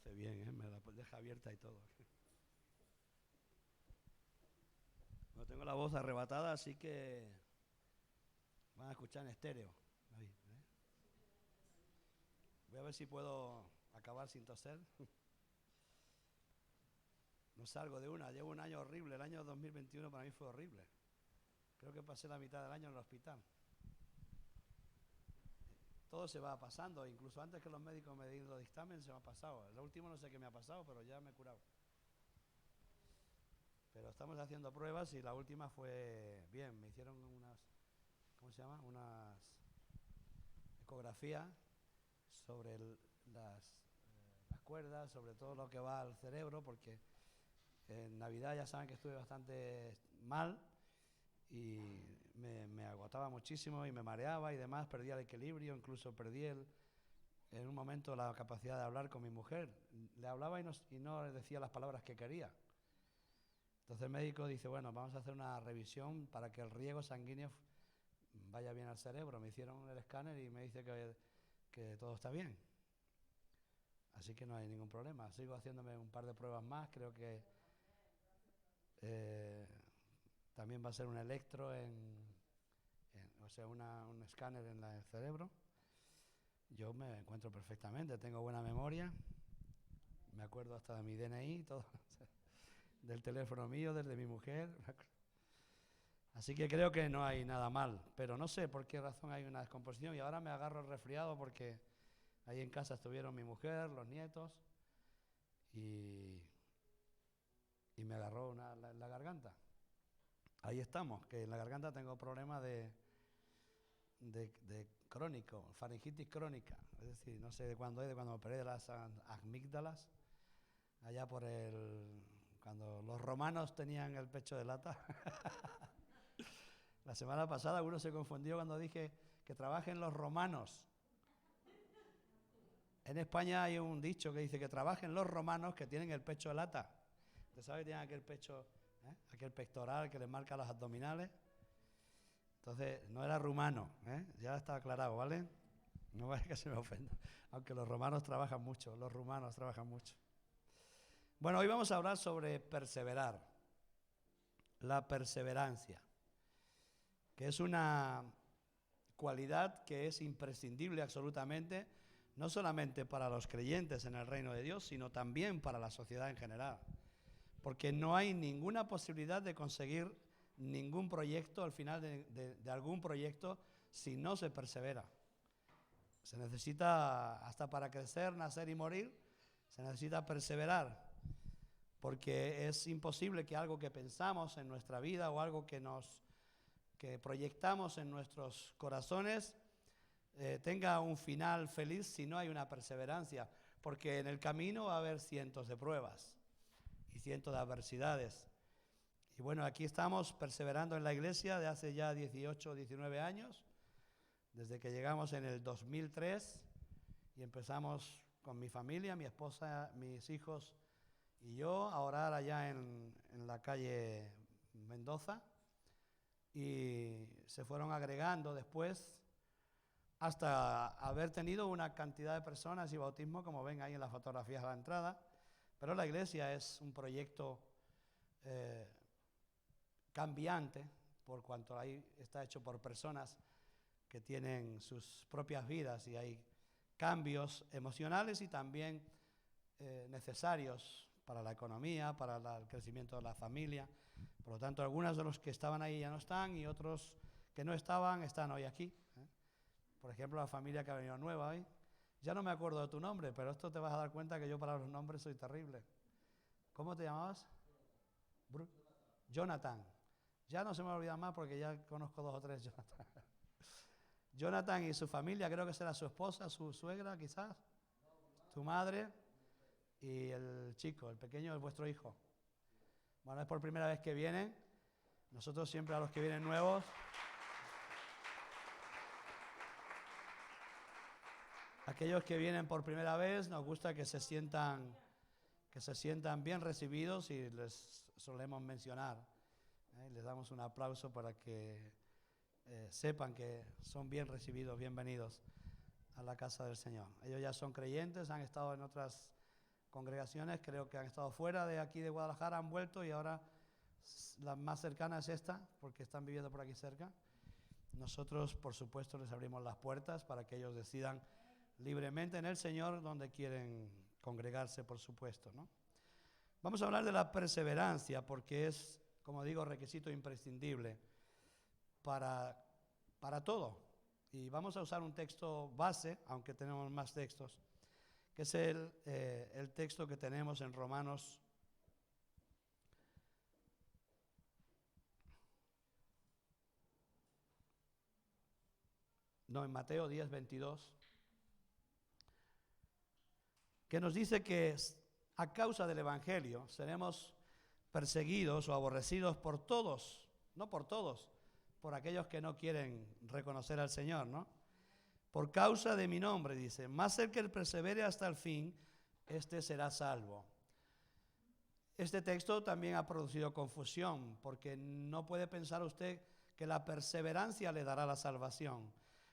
hace bien, ¿eh? Me la deja abierta y todo. No tengo la voz arrebatada, así que van a escuchar en estéreo. Ahí, ¿eh? Voy a ver si puedo acabar sin toser. No salgo de una, llevo un año horrible. El año 2021 para mí fue horrible. Creo que pasé la mitad del año en el hospital. Todo se va pasando, incluso antes que los médicos me den los dictámenes se me ha pasado. El último no sé qué me ha pasado, pero ya me he curado. Pero estamos haciendo pruebas y la última fue bien. Me hicieron unas, ¿cómo se llama? Unas ecografías sobre las cuerdas, sobre todo lo que va al cerebro, porque en Navidad ya saben que estuve bastante mal y me agotaba muchísimo y me mareaba y demás, perdía el equilibrio, incluso perdí en un momento la capacidad de hablar con mi mujer. Le hablaba y no le decía las palabras que quería. Entonces el médico dice, bueno, vamos a hacer una revisión para que el riego sanguíneo vaya bien al cerebro. Me hicieron el escáner y me dice que todo está bien. Así que no hay ningún problema. Sigo haciéndome un par de pruebas más. Creo que también va a ser un electro, o sea, un escáner en el cerebro. Yo me encuentro perfectamente, tengo buena memoria. Me acuerdo hasta de mi DNI, todo, del teléfono mío, del de mi mujer. Así que creo que no hay nada mal, pero no sé por qué razón hay una descomposición y ahora me agarro el resfriado porque ahí en casa estuvieron mi mujer, los nietos y me agarró la garganta. Ahí estamos, que en la garganta tengo problemas de crónico, faringitis crónica, es decir, no sé de cuándo es, de cuando me operé de las amígdalas, allá cuando los romanos tenían el pecho de lata. La semana pasada uno se confundió cuando dije que trabajen los romanos. En España hay un dicho que dice que trabajen los romanos que tienen el pecho de lata. Usted sabe que tienen aquel pecho, aquel pectoral que les marca los abdominales. Entonces, no era rumano, ya está aclarado, ¿vale? No vaya que se me ofenda. Aunque los romanos trabajan mucho, los rumanos trabajan mucho. Bueno, hoy vamos a hablar sobre perseverar, la perseverancia, que es una cualidad que es imprescindible absolutamente, no solamente para los creyentes en el reino de Dios, sino también para la sociedad en general. Porque no hay ninguna posibilidad de conseguir ningún proyecto, al final de algún proyecto, si no se persevera. Se necesita, hasta para crecer, nacer y morir, se necesita perseverar, porque es imposible que algo que pensamos en nuestra vida o algo que proyectamos en nuestros corazones tenga un final feliz si no hay una perseverancia, porque en el camino va a haber cientos de pruebas y cientos de adversidades. Y bueno, aquí estamos perseverando en la iglesia de hace ya 18 o 19 años, desde que llegamos en el 2003 y empezamos con mi familia, mi esposa, mis hijos y yo a orar allá en la calle Mendoza, y se fueron agregando después hasta haber tenido una cantidad de personas y bautismo, como ven ahí en las fotografías a la entrada. Pero la iglesia es un proyecto cambiante, por cuanto ahí está hecho por personas que tienen sus propias vidas y hay cambios emocionales y también necesarios para la economía, para el crecimiento de la familia. Por lo tanto, algunos de los que estaban ahí ya no están y otros que no estaban están hoy aquí. Por ejemplo, la familia que ha venido nueva hoy. Ya no me acuerdo de tu nombre, pero esto te vas a dar cuenta que yo para los nombres soy terrible. ¿Cómo te llamabas? Jonathan. Ya no se me olvida más porque ya conozco 2 o 3 Jonathan. Jonathan y su familia, creo que será su esposa, su suegra quizás, tu madre y el chico, el pequeño, es vuestro hijo. Bueno, es por primera vez que vienen. Nosotros siempre a los que vienen nuevos, aquellos que vienen por primera vez, nos gusta que se sientan bien recibidos y les solemos mencionar. Les damos un aplauso para que sepan que son bien recibidos, bienvenidos a la casa del Señor. Ellos ya son creyentes, han estado en otras congregaciones creo que han estado fuera de aquí de Guadalajara, han vuelto y ahora la más cercana es esta, porque están viviendo por aquí cerca. Nosotros, por supuesto, les abrimos las puertas para que ellos decidan libremente en el Señor donde quieren congregarse, por supuesto, ¿no? Vamos a hablar de la perseverancia, porque es, como digo, requisito imprescindible para todo. Y vamos a usar un texto base, aunque tenemos más textos, que es el texto que tenemos en Romanos. No, en Mateo 10, 22, que nos dice que a causa del Evangelio seremos perseguidos o aborrecidos por todos, no por todos, por aquellos que no quieren reconocer al Señor, ¿no? Por causa de mi nombre, dice, mas el que persevere hasta el fin, este será salvo. Este texto también ha producido confusión, porque no puede pensar usted que la perseverancia le dará la salvación.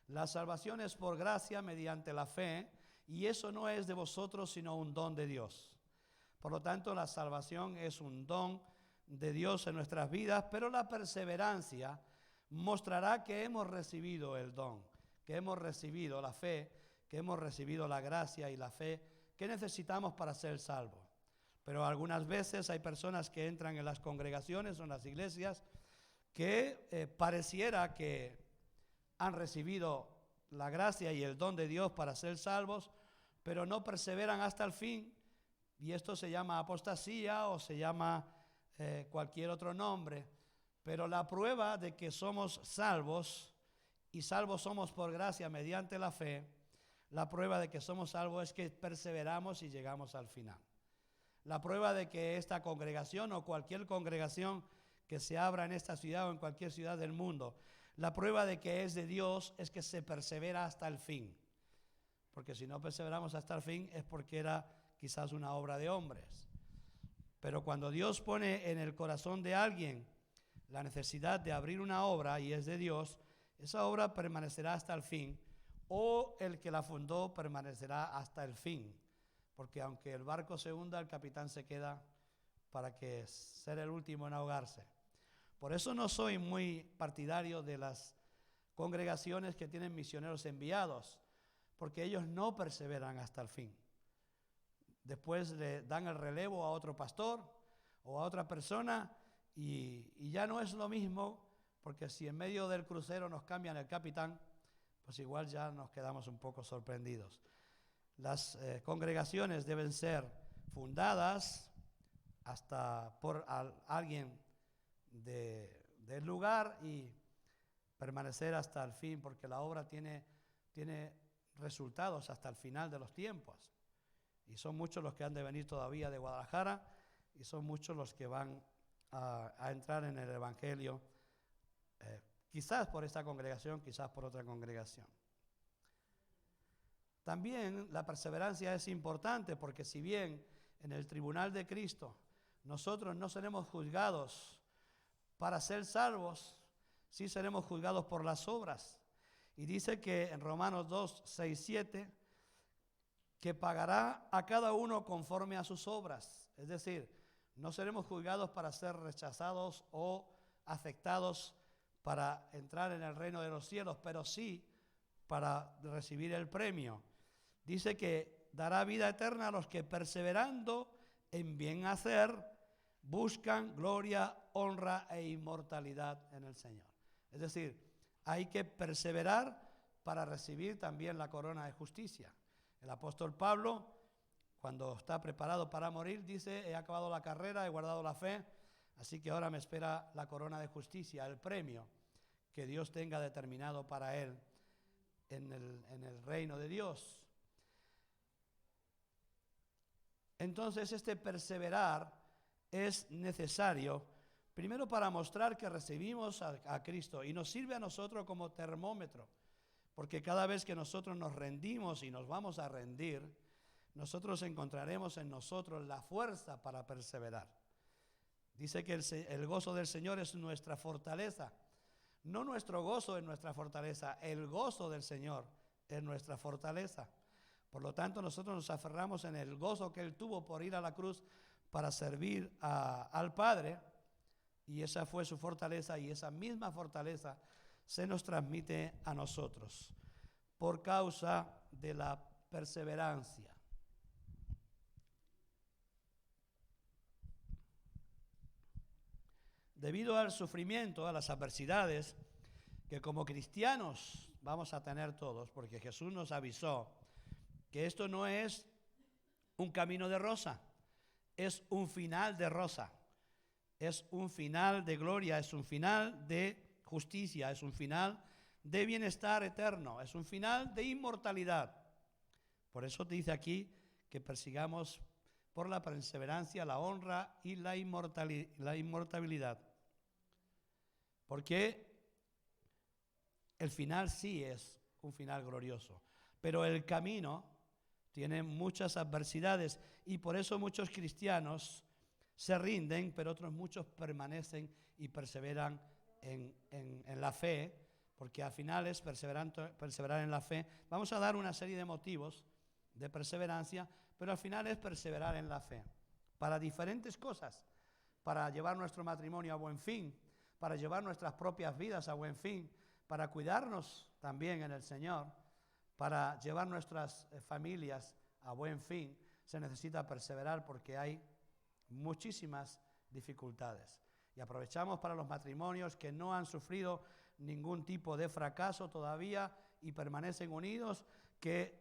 La salvación es por gracia mediante la fe, y eso no es de vosotros, sino un don de Dios. Por lo tanto, la salvación es un don de Dios en nuestras vidas, pero la perseverancia mostrará que hemos recibido el don, que hemos recibido la fe, que hemos recibido la gracia y la fe que necesitamos para ser salvos. Pero algunas veces hay personas que entran en las congregaciones o en las iglesias que pareciera que han recibido la gracia y el don de Dios para ser salvos, pero no perseveran hasta el fin, y esto se llama apostasía o se llama cualquier otro nombre, pero la prueba de que somos salvos, y salvos somos por gracia mediante la fe, la prueba de que somos salvos es que perseveramos y llegamos al final. La prueba de que esta congregación o cualquier congregación que se abra en esta ciudad o en cualquier ciudad del mundo, la prueba de que es de Dios es que se persevera hasta el fin. Porque si no perseveramos hasta el fin es porque era quizás una obra de hombres. Pero cuando Dios pone en el corazón de alguien la necesidad de abrir una obra y es de Dios, esa obra permanecerá hasta el fin, o el que la fundó permanecerá hasta el fin. Porque aunque el barco se hunda, el capitán se queda para que ser el último en ahogarse. Por eso no soy muy partidario de las congregaciones que tienen misioneros enviados, porque ellos no perseveran hasta el fin. Después le dan el relevo a otro pastor o a otra persona y ya no es lo mismo, porque si en medio del crucero nos cambian el capitán, pues igual ya nos quedamos un poco sorprendidos. Las congregaciones deben ser fundadas hasta por alguien del lugar y permanecer hasta el fin, porque la obra tiene resultados hasta el final de los tiempos. Y son muchos los que han de venir todavía de Guadalajara y son muchos los que van a entrar en el Evangelio, quizás por esta congregación, quizás por otra congregación. También la perseverancia es importante porque si bien en el tribunal de Cristo nosotros no seremos juzgados para ser salvos, sí seremos juzgados por las obras. Y dice que en Romanos 2, 6, 7, que pagará a cada uno conforme a sus obras. Es decir, no seremos juzgados para ser rechazados o aceptados para entrar en el reino de los cielos, pero sí para recibir el premio. Dice que dará vida eterna a los que perseverando en bien hacer buscan gloria, honra e inmortalidad en el Señor. Es decir, hay que perseverar para recibir también la corona de justicia. El apóstol Pablo, cuando está preparado para morir, dice, he acabado la carrera, he guardado la fe, así que ahora me espera la corona de justicia, el premio que Dios tenga determinado para él en el reino de Dios. Entonces, este perseverar es necesario, primero para mostrar que recibimos a Cristo y nos sirve a nosotros como termómetro, porque cada vez que nosotros nos rendimos y nos vamos a rendir, nosotros encontraremos en nosotros la fuerza para perseverar. Dice que el gozo del Señor es nuestra fortaleza. No nuestro gozo es nuestra fortaleza, el gozo del Señor es nuestra fortaleza. Por lo tanto, nosotros nos aferramos en el gozo que Él tuvo por ir a la cruz para servir al Padre, y esa fue su fortaleza, y esa misma fortaleza se nos transmite a nosotros por causa de la perseverancia. Debido al sufrimiento, a las adversidades que como cristianos vamos a tener todos, porque Jesús nos avisó que esto no es un camino de rosa, es un final de rosa, es un final de gloria, es un final de justicia, es un final de bienestar eterno, es un final de inmortalidad. Por eso te dice aquí que persigamos por la perseverancia, la honra y la inmortalidad. Porque el final sí es un final glorioso, pero el camino tiene muchas adversidades y por eso muchos cristianos se rinden, pero otros muchos permanecen y perseveran en la fe, porque al final es perseverar en la fe. Vamos a dar una serie de motivos de perseverancia, pero al final es perseverar en la fe, para diferentes cosas, para llevar nuestro matrimonio a buen fin, para llevar nuestras propias vidas a buen fin, para cuidarnos también en el Señor, para llevar nuestras familias a buen fin. Se necesita perseverar porque hay muchísimas dificultades. Y aprovechamos para los matrimonios que no han sufrido ningún tipo de fracaso todavía y permanecen unidos, que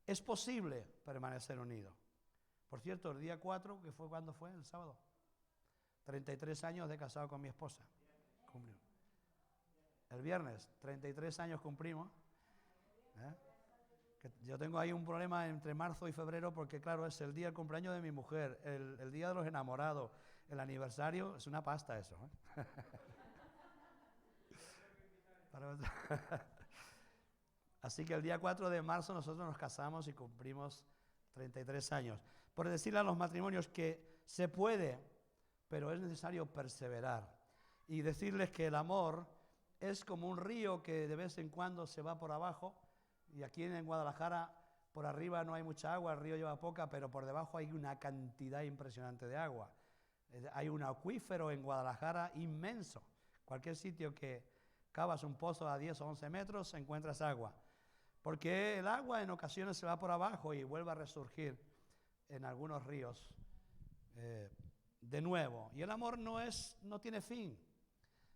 es posible permanecer unidos. Por cierto, el día 4, que fue cuando fue, el sábado, 33 años de casado con mi esposa. Cumplió. El viernes, 33 años cumplimos. Que yo tengo ahí un problema entre marzo y febrero porque, claro, es el día del cumpleaños de mi mujer, el día de los enamorados, el aniversario, es una pasta eso. Así que el día 4 de marzo nosotros nos casamos y cumplimos 33 años. Por decirle a los matrimonios que se puede, pero es necesario perseverar. Y decirles que el amor es como un río que de vez en cuando se va por abajo. Y aquí en Guadalajara, por arriba no hay mucha agua, el río lleva poca, pero por debajo hay una cantidad impresionante de agua. Hay un acuífero en Guadalajara inmenso. Cualquier sitio que cavas un pozo a 10 o 11 metros, encuentras agua. Porque el agua en ocasiones se va por abajo y vuelve a resurgir en algunos ríos de nuevo. Y el amor no tiene fin.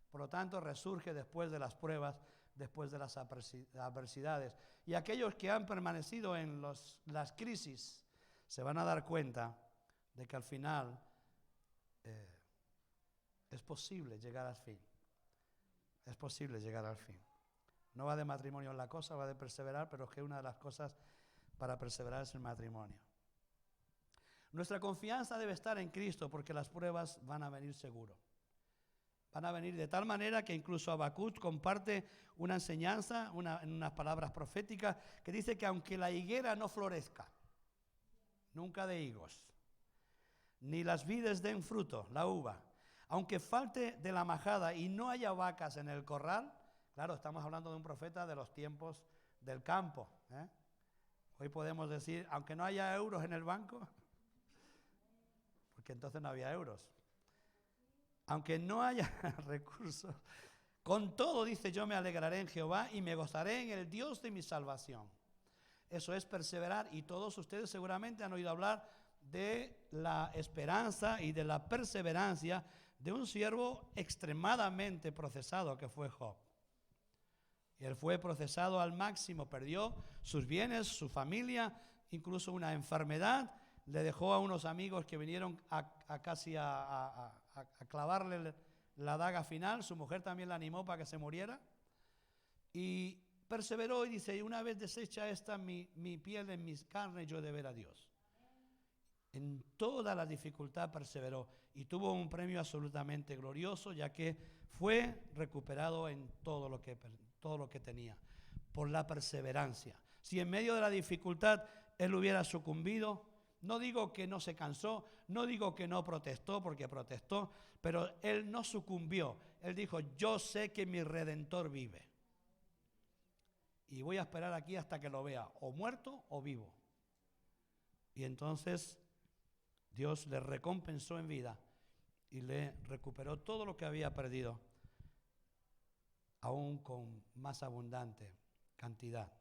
Por lo tanto, resurge después de las pruebas, después de las adversidades. Y aquellos que han permanecido en las crisis se van a dar cuenta de que al final es posible llegar al fin. Es posible llegar al fin. No va de matrimonio la cosa, va de perseverar, pero es que una de las cosas para perseverar es el matrimonio. Nuestra confianza debe estar en Cristo porque las pruebas van a venir seguro. Van a venir de tal manera que incluso Habacuc comparte una enseñanza, en unas palabras proféticas, que dice que aunque la higuera no florezca, nunca de higos, ni las vides den fruto, la uva, aunque falte de la majada y no haya vacas en el corral, claro, estamos hablando de un profeta de los tiempos del campo. Hoy podemos decir, aunque no haya euros en el banco, porque entonces no había euros. Aunque no haya recursos, con todo, dice, yo me alegraré en Jehová y me gozaré en el Dios de mi salvación. Eso es perseverar, y todos ustedes seguramente han oído hablar de la esperanza y de la perseverancia de un siervo extremadamente procesado que fue Job. Y él fue procesado al máximo, perdió sus bienes, su familia, incluso una enfermedad, le dejó a unos amigos que vinieron casi a clavarle la daga final. Su mujer también la animó para que se muriera. Y perseveró y dice, una vez deshecha esta mi piel en mis carnes, yo he de ver a Dios. En toda la dificultad perseveró y tuvo un premio absolutamente glorioso, ya que fue recuperado en todo lo que tenía, por la perseverancia. Si en medio de la dificultad él hubiera sucumbido, no digo que no se cansó, no digo que no protestó, porque protestó, pero él no sucumbió. Él dijo, yo sé que mi Redentor vive. y voy a esperar aquí hasta que lo vea, o muerto o vivo. Y entonces Dios le recompensó en vida y le recuperó todo lo que había perdido, aún con más abundante cantidad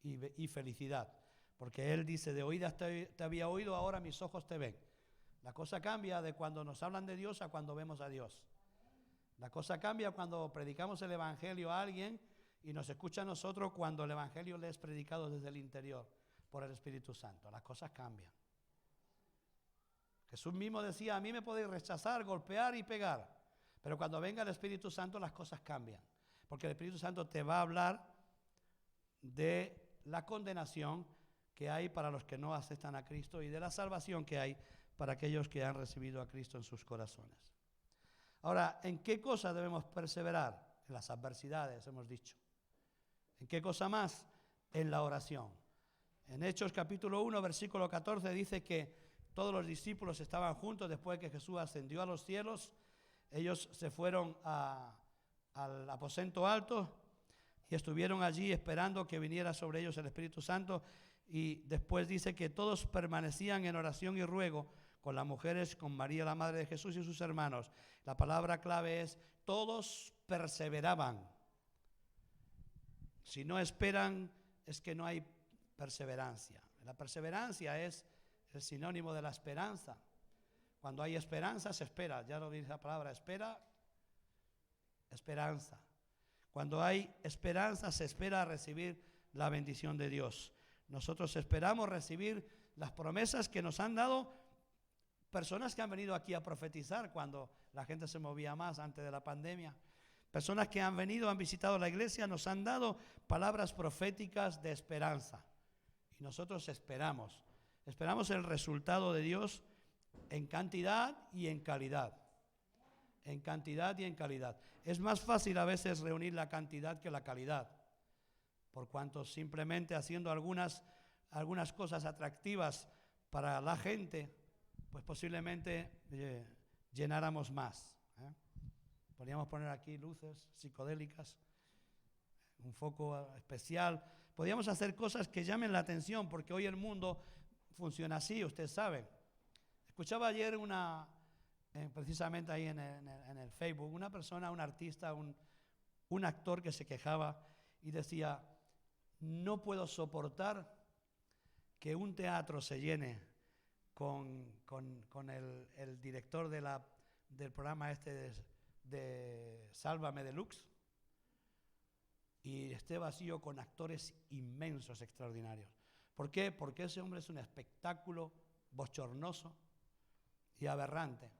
y felicidad. Porque él dice, de oídas te había oído, ahora mis ojos te ven. La cosa cambia de cuando nos hablan de Dios a cuando vemos a Dios. La cosa cambia cuando predicamos el Evangelio a alguien y nos escucha a nosotros cuando el Evangelio le es predicado desde el interior por el Espíritu Santo. Las cosas cambian. Jesús mismo decía, a mí me podéis rechazar, golpear y pegar, pero cuando venga el Espíritu Santo las cosas cambian, porque el Espíritu Santo te va a hablar de la condenación que hay para los que no aceptan a Cristo y de la salvación que hay para aquellos que han recibido a Cristo en sus corazones. Ahora, ¿en qué cosas debemos perseverar? En las adversidades, hemos dicho. ¿En qué cosa más? En la oración. En Hechos capítulo 1, versículo 14 dice que todos los discípulos estaban juntos después de que Jesús ascendió a los cielos. Ellos se fueron al aposento alto y estuvieron allí esperando que viniera sobre ellos el Espíritu Santo. Y después dice que todos permanecían en oración y ruego con las mujeres, con María la Madre de Jesús y sus hermanos. La palabra clave es, todos perseveraban. Si no esperan, es que no hay perseverancia. La perseverancia es el sinónimo de la esperanza. Cuando hay esperanza, se espera. Ya lo dice la palabra, espera, esperanza. Cuando hay esperanza, se espera recibir la bendición de Dios. Nosotros esperamos recibir las promesas que nos han dado personas que han venido aquí a profetizar cuando la gente se movía más antes de la pandemia. Personas que han venido, han visitado la iglesia, nos han dado palabras proféticas de esperanza. Y nosotros esperamos. Esperamos el resultado de Dios en cantidad y en calidad. En cantidad y en calidad. Es más fácil a veces reunir la cantidad que la calidad, por cuanto simplemente haciendo algunas cosas atractivas para la gente, pues posiblemente llenáramos más. Podríamos poner aquí luces psicodélicas, un foco especial. Podríamos hacer cosas que llamen la atención, porque hoy el mundo funciona así, ustedes saben. Escuchaba ayer precisamente ahí en el Facebook, una persona, un artista, un actor que se quejaba y decía, no puedo soportar que un teatro se llene con el director del programa de Sálvame Deluxe y esté vacío con actores inmensos, extraordinarios. ¿Por qué? Porque ese hombre es un espectáculo bochornoso y aberrante.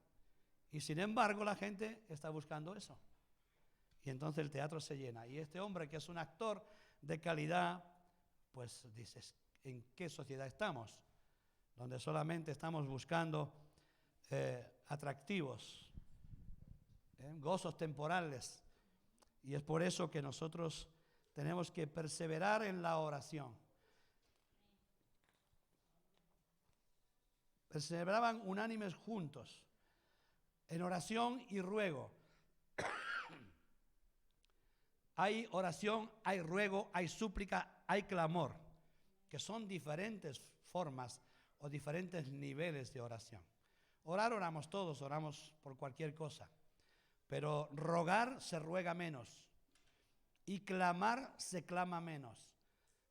Y sin embargo la gente está buscando eso. Y entonces el teatro se llena. Y este hombre, que es un actor de calidad, pues dices, ¿en qué sociedad estamos? Donde solamente estamos buscando atractivos, gozos temporales. Y es por eso que nosotros tenemos que perseverar en la oración. Perseveraban unánimes juntos, en oración y ruego. Hay oración, hay ruego, hay súplica, hay clamor, que son diferentes formas o diferentes niveles de oración. Orar, oramos todos, oramos por cualquier cosa, pero rogar se ruega menos y clamar se clama menos,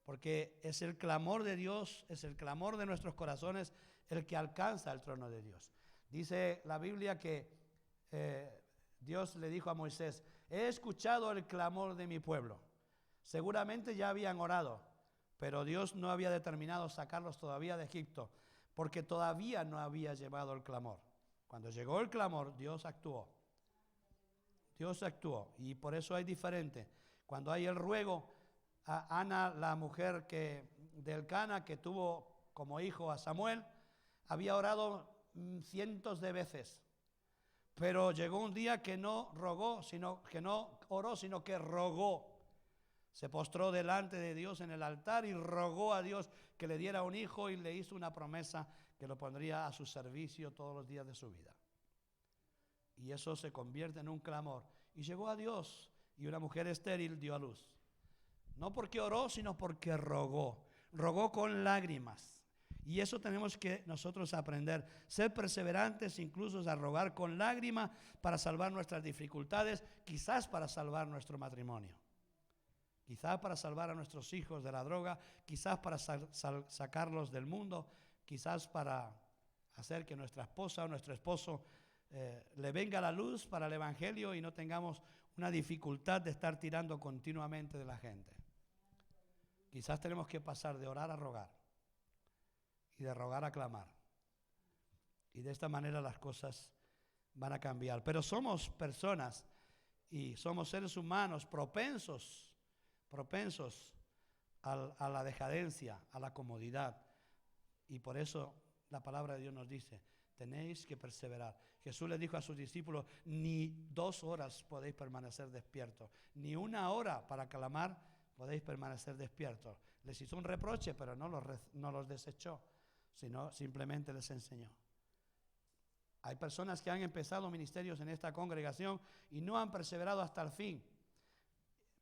porque es el clamor de Dios, es el clamor de nuestros corazones el que alcanza el trono de Dios. Dice la Biblia que Dios le dijo a Moisés, he escuchado el clamor de mi pueblo. Seguramente ya habían orado, pero Dios no había determinado sacarlos todavía de Egipto, porque todavía no había llevado el clamor. Cuando llegó el clamor, Dios actuó. Dios actuó, y por eso hay diferente. Cuando hay el ruego, a Ana, la mujer de Elcana, que tuvo como hijo a Samuel, había orado cientos de veces, pero llegó un día que no oró, sino que rogó. Se postró delante de Dios en el altar y rogó a Dios que le diera un hijo y le hizo una promesa que lo pondría a su servicio todos los días de su vida. Y eso se convierte en un clamor. Y llegó a Dios y una mujer estéril dio a luz. No porque oró, sino porque rogó. Rogó con lágrimas. Y eso tenemos que nosotros aprender. Ser perseverantes, incluso a rogar con lágrimas para salvar nuestras dificultades, quizás para salvar nuestro matrimonio. Quizás para salvar a nuestros hijos de la droga, quizás para sacarlos del mundo, quizás para hacer que nuestra esposa o nuestro esposo le venga la luz para el evangelio y no tengamos una dificultad de estar tirando continuamente de la gente. Quizás tenemos que pasar de orar a rogar y de rogar a clamar. Y de esta manera las cosas van a cambiar. Pero somos personas y somos seres humanos propensos a la decadencia, a la comodidad. Y por eso la palabra de Dios nos dice, tenéis que perseverar. Jesús les dijo a sus discípulos, ni 2 horas podéis permanecer despiertos, ni 1 hora para clamar podéis permanecer despiertos. Les hizo un reproche, pero no los desechó, sino simplemente les enseñó. Hay personas que han empezado ministerios en esta congregación y no han perseverado hasta el fin.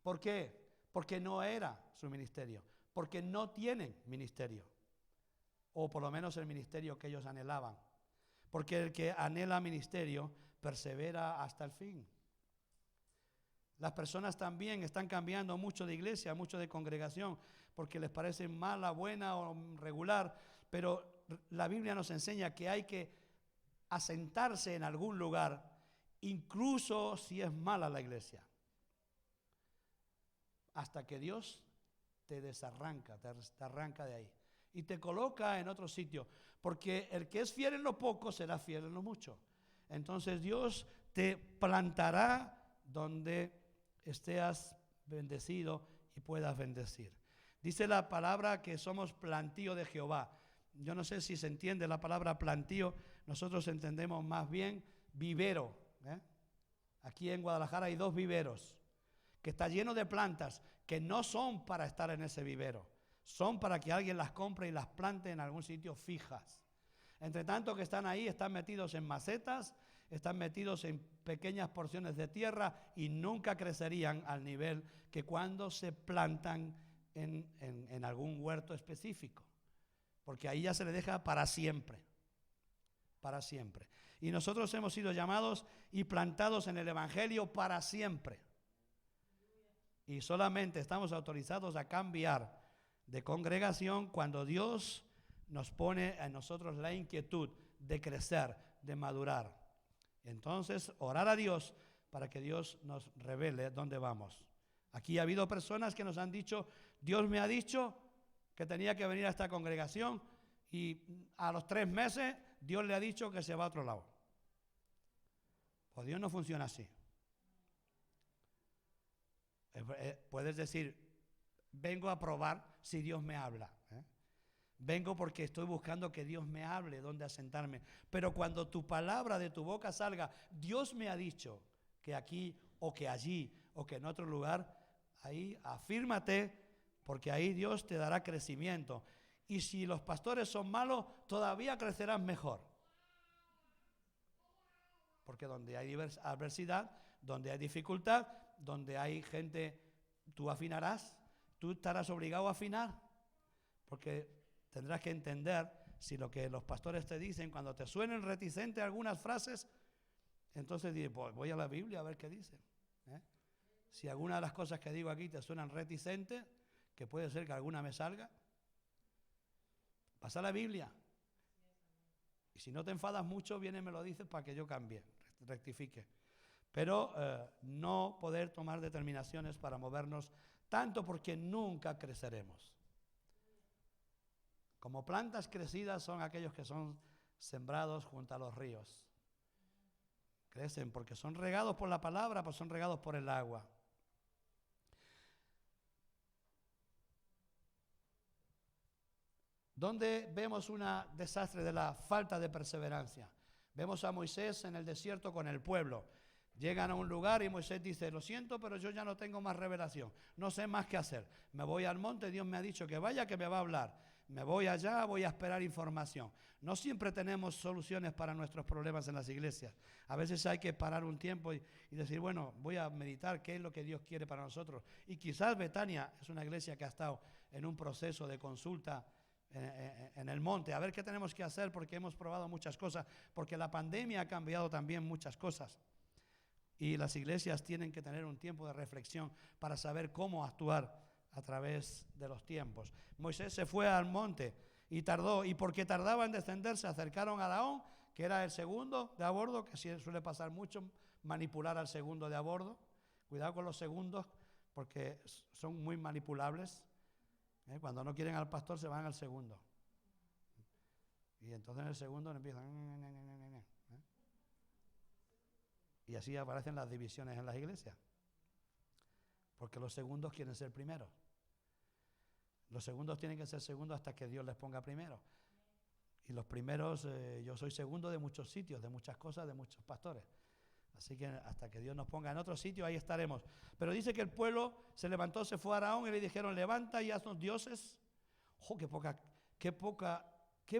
¿Por qué? Porque no era su ministerio, porque no tienen ministerio, o por lo menos el ministerio que ellos anhelaban. Porque el que anhela ministerio persevera hasta el fin. Las personas también están cambiando mucho de iglesia, mucho de congregación, porque les parece mala, buena o regular, pero la Biblia nos enseña que hay que asentarse en algún lugar, incluso si es mala la iglesia, hasta que Dios te desarranca, te arranca de ahí y te coloca en otro sitio, porque el que es fiel en lo poco será fiel en lo mucho. Entonces Dios te plantará donde estés bendecido y puedas bendecir. Dice la palabra que somos plantío de Jehová. Yo no sé si se entiende la palabra plantío, nosotros entendemos más bien vivero. Aquí en Guadalajara hay 2 viveros, que está lleno de plantas que no son para estar en ese vivero, son para que alguien las compre y las plante en algún sitio fijas. Entre tanto que están ahí, están metidos en macetas, están metidos en pequeñas porciones de tierra y nunca crecerían al nivel que cuando se plantan en algún huerto específico, porque ahí ya se le deja para siempre, para siempre. Y nosotros hemos sido llamados y plantados en el Evangelio para siempre. Y solamente estamos autorizados a cambiar de congregación cuando Dios nos pone a nosotros la inquietud de crecer, de madurar. Entonces, orar a Dios para que Dios nos revele dónde vamos. Aquí ha habido personas que nos han dicho, Dios me ha dicho que tenía que venir a esta congregación y a los 3 meses Dios le ha dicho que se va a otro lado. Pues Dios no funciona así. Puedes decir, vengo a probar si Dios me habla. Vengo porque estoy buscando que Dios me hable, dónde asentarme. Pero cuando tu palabra de tu boca salga, Dios me ha dicho que aquí o que allí o que en otro lugar, ahí afírmate, porque ahí Dios te dará crecimiento. Y si los pastores son malos, todavía crecerán mejor. Porque donde hay adversidad, donde hay dificultad, donde hay gente, tú afinarás, tú estarás obligado a afinar, porque tendrás que entender si lo que los pastores te dicen, cuando te suenen reticentes algunas frases, entonces dices, pues voy a la Biblia a ver qué dice. Si alguna de las cosas que digo aquí te suenan reticentes, que puede ser que alguna me salga, pasa a la Biblia. Y si no te enfadas mucho, viene y me lo dices para que yo cambie, rectifique. Pero no poder tomar determinaciones para movernos tanto, porque nunca creceremos. Como plantas crecidas son aquellos que son sembrados junto a los ríos. Crecen porque son regados por la palabra, pues son regados por el agua. ¿Dónde vemos un desastre de la falta de perseverancia? Vemos a Moisés en el desierto con el pueblo. Llegan a un lugar y Moisés dice, lo siento, pero yo ya no tengo más revelación. No sé más qué hacer. Me voy al monte, Dios me ha dicho que vaya, que me va a hablar. me voy allá, voy a esperar información. No siempre tenemos soluciones para nuestros problemas en las iglesias. A veces hay que parar un tiempo y decir, bueno, voy a meditar qué es lo que Dios quiere para nosotros. Y quizás Betania es una iglesia que ha estado en un proceso de consulta en el monte, a ver qué tenemos que hacer, porque hemos probado muchas cosas, porque la pandemia ha cambiado también muchas cosas. Y las iglesias tienen que tener un tiempo de reflexión para saber cómo actuar a través de los tiempos. Moisés se fue al monte y tardó, y porque tardaba en descender, se acercaron a Aarón, que era el segundo de a bordo, que suele pasar mucho, manipular al segundo de a bordo. Cuidado con los segundos, porque son muy manipulables. Cuando no quieren al pastor, se van al segundo. Y entonces en el segundo empiezan... Y así aparecen las divisiones en las iglesias. Porque los segundos quieren ser primeros. Los segundos tienen que ser segundos hasta que Dios les ponga primero. Y los primeros, yo soy segundo de muchos sitios, de muchas cosas, de muchos pastores. Así que hasta que Dios nos ponga en otro sitio, ahí estaremos. Pero dice que el pueblo se levantó, se fue a Aarón y le dijeron, levanta y haznos dioses. ¡Oh, qué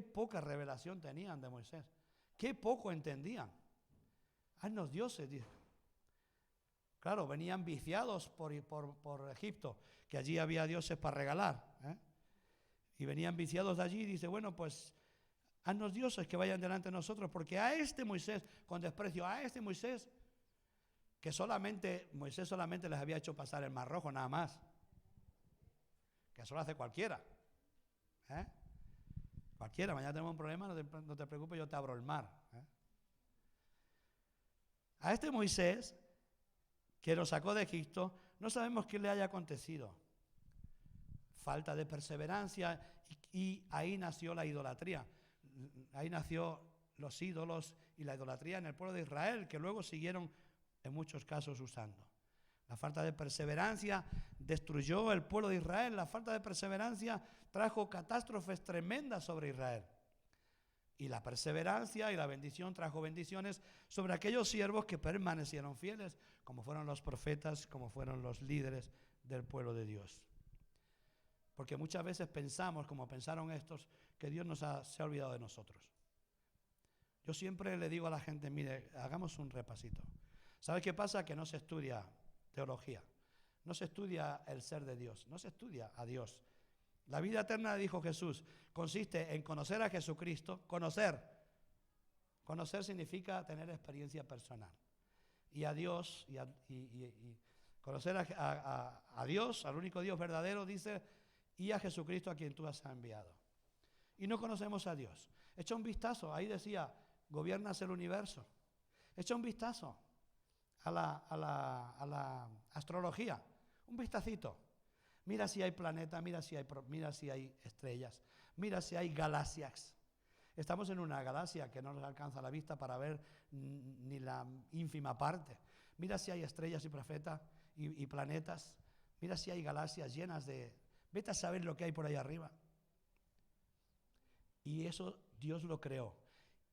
poca revelación tenían de Moisés! ¡Qué poco entendían! Haznos dioses, dijo. Claro, venían viciados por Egipto, que allí había dioses para regalar. Y venían viciados de allí y dice, bueno, pues haznos dioses que vayan delante de nosotros, porque a este Moisés, con desprecio, a este Moisés, que Moisés solamente les había hecho pasar el Mar Rojo, nada más. Que eso lo hace cualquiera. Cualquiera, mañana tenemos un problema, no te preocupes, yo te abro el mar. A este Moisés, que lo sacó de Egipto, no sabemos qué le haya acontecido. Falta de perseverancia, y ahí nació la idolatría. Ahí nació los ídolos y la idolatría en el pueblo de Israel, que luego siguieron en muchos casos usando. La falta de perseverancia destruyó el pueblo de Israel. La falta de perseverancia trajo catástrofes tremendas sobre Israel. Y la perseverancia y la bendición trajo bendiciones sobre aquellos siervos que permanecieron fieles, como fueron los profetas, como fueron los líderes del pueblo de Dios. Porque muchas veces pensamos, como pensaron estos, que Dios se ha olvidado de nosotros. Yo siempre le digo a la gente, mire, hagamos un repasito. ¿Sabe qué pasa? Que no se estudia teología, no se estudia el ser de Dios, no se estudia a Dios. La vida eterna, dijo Jesús, consiste en conocer a Jesucristo. Conocer significa tener experiencia personal. Y a Dios, y conocer a Dios, al único Dios verdadero, dice, y a Jesucristo a quien tú has enviado. Y no conocemos a Dios. Echa un vistazo, ahí decía, gobiernas el universo. Echa un vistazo a la astrología, un vistacito. Mira si hay planetas, mira si hay estrellas, mira si hay galaxias. Estamos en una galaxia que no nos alcanza la vista para ver ni la ínfima parte. Mira si hay estrellas y planetas. Mira si hay galaxias llenas de... Vete a saber lo que hay por ahí arriba. Y eso Dios lo creó.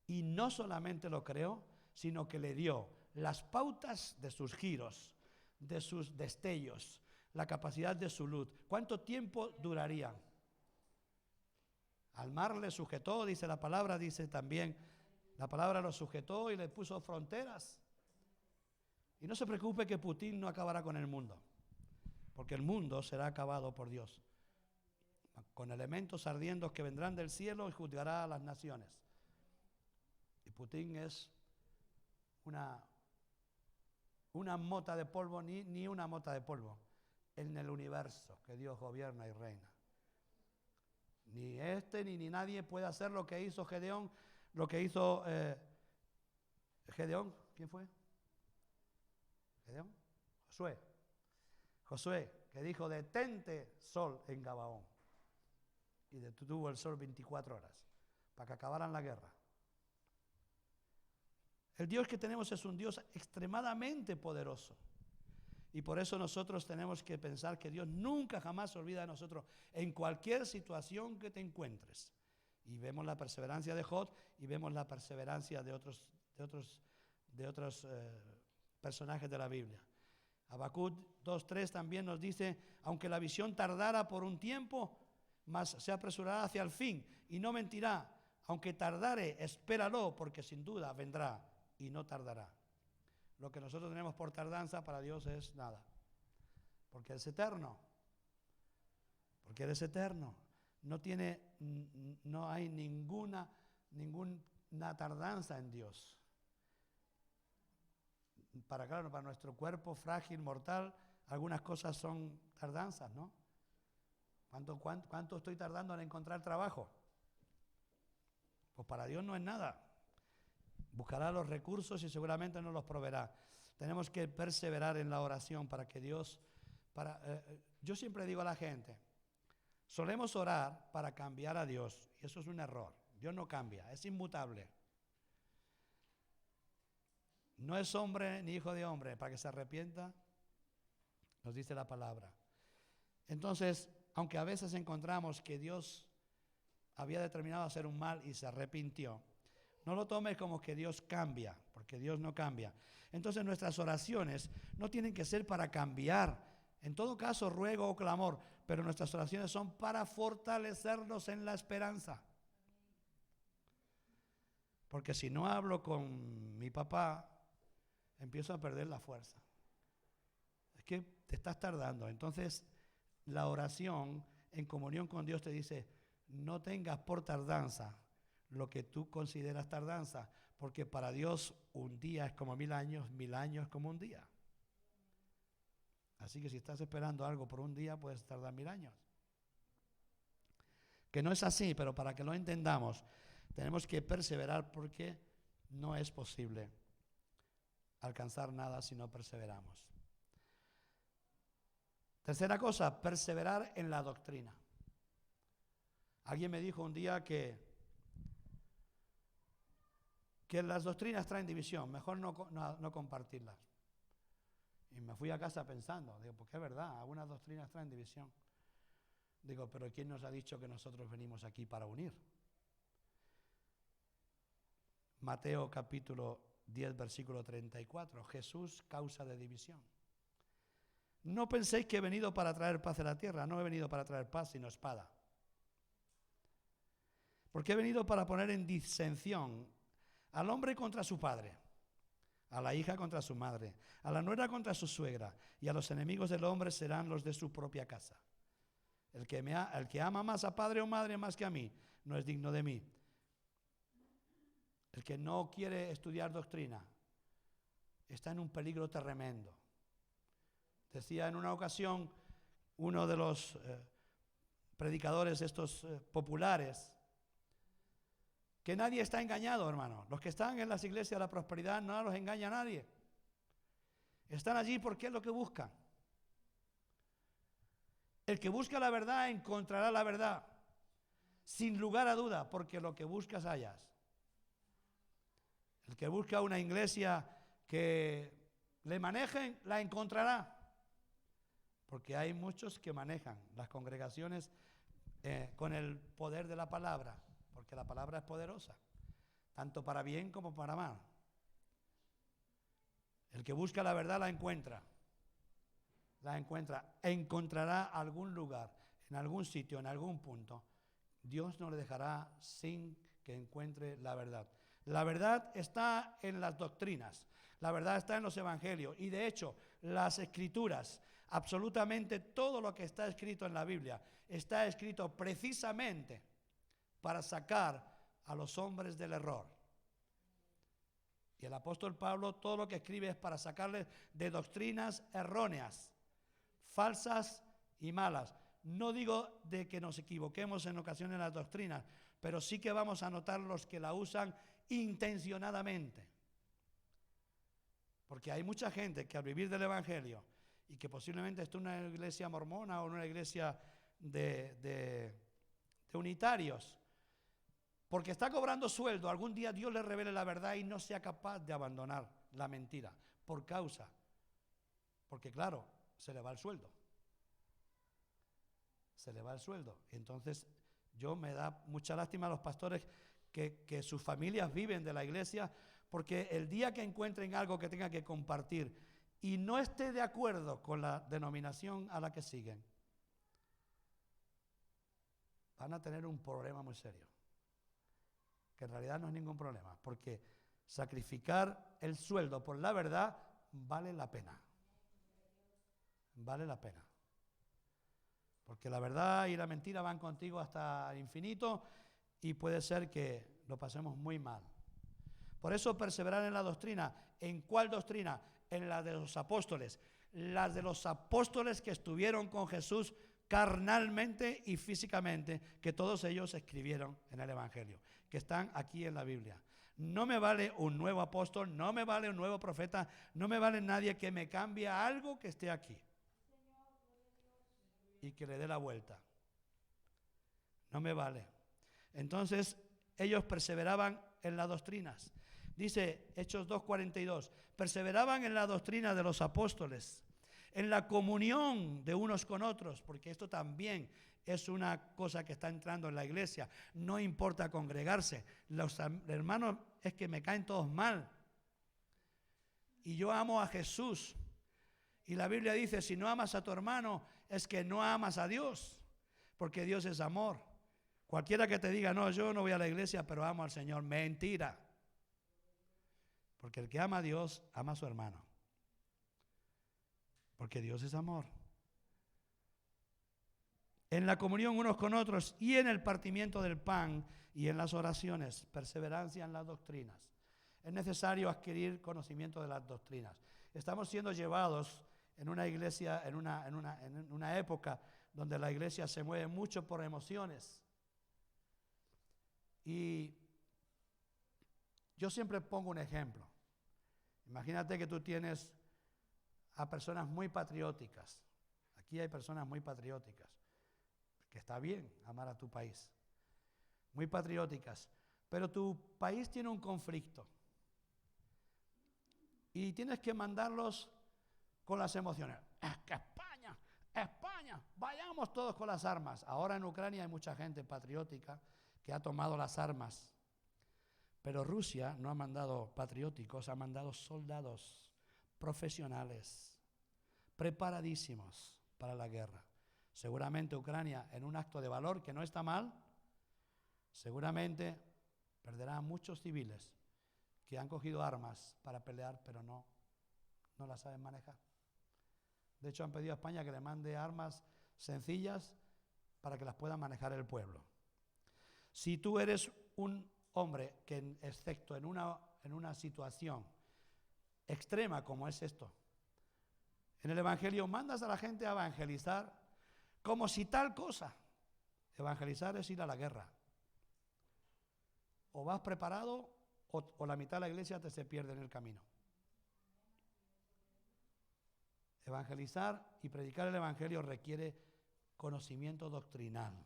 Y no solamente lo creó, sino que le dio las pautas de sus giros, de sus destellos, la capacidad de su luz. ¿Cuánto tiempo durarían? Al mar le sujetó, dice la palabra, dice también, la palabra lo sujetó y le puso fronteras. Y no se preocupe que Putin no acabará con el mundo, porque el mundo será acabado por Dios, con elementos ardientes que vendrán del cielo y juzgará a las naciones. Y Putin es una mota de polvo, ni una mota de polvo en el universo que Dios gobierna y reina. Ni ni nadie puede hacer lo que hizo Gedeón, Gedeón, ¿quién fue? ¿Gedeón? Josué, que dijo, detente sol en Gabaón. Y detuvo el sol 24 horas para que acabaran la guerra. El Dios que tenemos es un Dios extremadamente poderoso. Y por eso nosotros tenemos que pensar que Dios nunca jamás se olvida de nosotros en cualquier situación que te encuentres. Y vemos la perseverancia de Job y vemos la perseverancia de otros personajes de la Biblia. Habacuc 2:3 también nos dice, aunque la visión tardara por un tiempo, mas se apresurará hacia el fin y no mentirá. Aunque tardare, espéralo, porque sin duda vendrá y no tardará. Lo que nosotros tenemos por tardanza para Dios es nada, porque es eterno. Porque Él es eterno. No hay ninguna tardanza en Dios. Para nuestro cuerpo frágil, mortal, algunas cosas son tardanzas, ¿no? ¿Cuánto estoy tardando en encontrar trabajo? Pues para Dios no es nada. Buscará los recursos y seguramente nos los proveerá. Tenemos que perseverar en la oración para que Dios... yo siempre digo a la gente, solemos orar para cambiar a Dios, y eso es un error. Dios no cambia, es inmutable. No es hombre ni hijo de hombre para que se arrepienta, nos dice la palabra. Entonces, aunque a veces encontramos que Dios había determinado hacer un mal y se arrepintió, no lo tomes como que Dios cambia, porque Dios no cambia. Entonces nuestras oraciones no tienen que ser para cambiar, en todo caso ruego o clamor, pero nuestras oraciones son para fortalecernos en la esperanza. Porque si no hablo con mi papá, empiezo a perder la fuerza. Es que te estás tardando. Entonces la oración en comunión con Dios te dice, no tengas por tardanza lo que tú consideras tardanza, porque para Dios un día es como 1000 años como un día. Así que si estás esperando algo por un día, puedes tardar 1000 años. Que no es así, pero para que lo entendamos, tenemos que perseverar porque no es posible alcanzar nada si no perseveramos. Tercera cosa, perseverar en la doctrina. Alguien me dijo un día que las doctrinas traen división, mejor no compartirlas. Y me fui a casa pensando, digo, pues que es verdad, algunas doctrinas traen división. Digo, pero ¿quién nos ha dicho que nosotros venimos aquí para unir? Mateo capítulo 10, versículo 34, Jesús, causa de división. No penséis que he venido para traer paz a la tierra, no he venido para traer paz, sino espada. Porque he venido para poner en disensión al hombre contra su padre, a la hija contra su madre, a la nuera contra su suegra, y a los enemigos del hombre serán los de su propia casa. El que ama más a padre o madre más que a mí, no es digno de mí. El que no quiere estudiar doctrina está en un peligro tremendo. Decía en una ocasión uno de los predicadores estos populares, que nadie está engañado, hermano. Los que están en las iglesias de la prosperidad no los engaña nadie. Están allí porque es lo que buscan. El que busca la verdad encontrará la verdad, sin lugar a duda, porque lo que buscas hallas. El que busca una iglesia que le manejen, la encontrará. Porque hay muchos que manejan las congregaciones con el poder de la palabra, porque la palabra es poderosa, tanto para bien como para mal. El que busca la verdad la encuentra. Encontrará algún lugar, en algún sitio, en algún punto. Dios no le dejará sin que encuentre la verdad. La verdad está en las doctrinas, la verdad está en los evangelios y de hecho las escrituras, absolutamente todo lo que está escrito en la Biblia, está escrito precisamente para sacar a los hombres del error. Y el apóstol Pablo todo lo que escribe es para sacarles de doctrinas erróneas, falsas y malas. No digo de que nos equivoquemos en ocasiones en las doctrinas, pero sí que vamos a notar los que la usan intencionadamente. Porque hay mucha gente que al vivir del evangelio y que posiblemente esté en una iglesia mormona o en una iglesia de unitarios, porque está cobrando sueldo, algún día Dios le revele la verdad y no sea capaz de abandonar la mentira porque claro, se le va el sueldo. Se le va el sueldo. Entonces, me da mucha lástima a los pastores que sus familias viven de la iglesia, porque el día que encuentren algo que tengan que compartir y no esté de acuerdo con la denominación a la que siguen, van a tener un problema muy serio, que en realidad no es ningún problema, porque sacrificar el sueldo por la verdad vale la pena. Vale la pena. Porque la verdad y la mentira van contigo hasta el infinito y puede ser que lo pasemos muy mal. Por eso perseverar en la doctrina. ¿En cuál doctrina? En la de los apóstoles. Las de los apóstoles que estuvieron con Jesús carnalmente y físicamente, que todos ellos escribieron en el Evangelio, que están aquí en la Biblia. No me vale un nuevo apóstol, no me vale un nuevo profeta, no me vale nadie que me cambie algo que esté aquí y que le dé la vuelta. No me vale. Entonces, ellos perseveraban en las doctrinas. Dice Hechos 2:42, perseveraban en la doctrina de los apóstoles, en la comunión de unos con otros, porque esto también es una cosa que está entrando en la iglesia. No importa congregarse. Los hermanos es que me caen todos mal. Y yo amo a Jesús. Y la Biblia dice, si no amas a tu hermano, es que no amas a Dios, porque Dios es amor. Cualquiera que te diga, no, yo no voy a la iglesia, pero amo al Señor, mentira. Porque el que ama a Dios, ama a su hermano. Porque Dios es amor. En la comunión unos con otros y en el partimiento del pan y en las oraciones, perseverancia en las doctrinas. Es necesario adquirir conocimiento de las doctrinas. Estamos siendo llevados en una iglesia, en una época donde la iglesia se mueve mucho por emociones. Y yo siempre pongo un ejemplo. Imagínate que tú tienes a personas muy patrióticas. Aquí hay personas muy patrióticas, que está bien amar a tu país. Muy patrióticas. Pero tu país tiene un conflicto. Y tienes que mandarlos con las emociones. Es que España, vayamos todos con las armas. Ahora en Ucrania hay mucha gente patriótica que ha tomado las armas. Pero Rusia no ha mandado patrióticos, ha mandado soldados profesionales, preparadísimos para la guerra. Seguramente Ucrania, en un acto de valor que no está mal, seguramente perderá a muchos civiles que han cogido armas para pelear, pero no las saben manejar. De hecho, han pedido a España que le mande armas sencillas para que las pueda manejar el pueblo. Si tú eres un hombre que, excepto en una situación extrema como es esto, en el Evangelio mandas a la gente a evangelizar como si tal cosa. Evangelizar es ir a la guerra. O vas preparado o la mitad de la iglesia se pierde en el camino. Evangelizar y predicar el Evangelio requiere conocimiento doctrinal,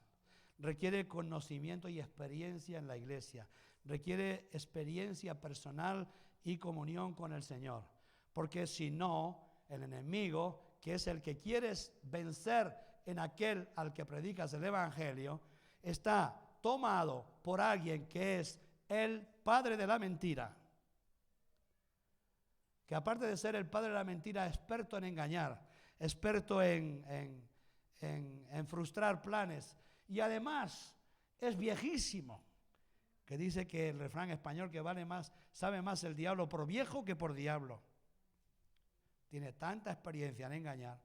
requiere conocimiento y experiencia en la iglesia, requiere experiencia personal y comunión con el Señor. Porque si no, el enemigo, que es el que quieres vencer en aquel al que predicas el Evangelio, está tomado por alguien que es el padre de la mentira, que aparte de ser el padre de la mentira, experto en engañar, experto en frustrar planes, y además es viejísimo, que dice que el refrán español que sabe más el diablo por viejo que por diablo. Tiene tanta experiencia en engañar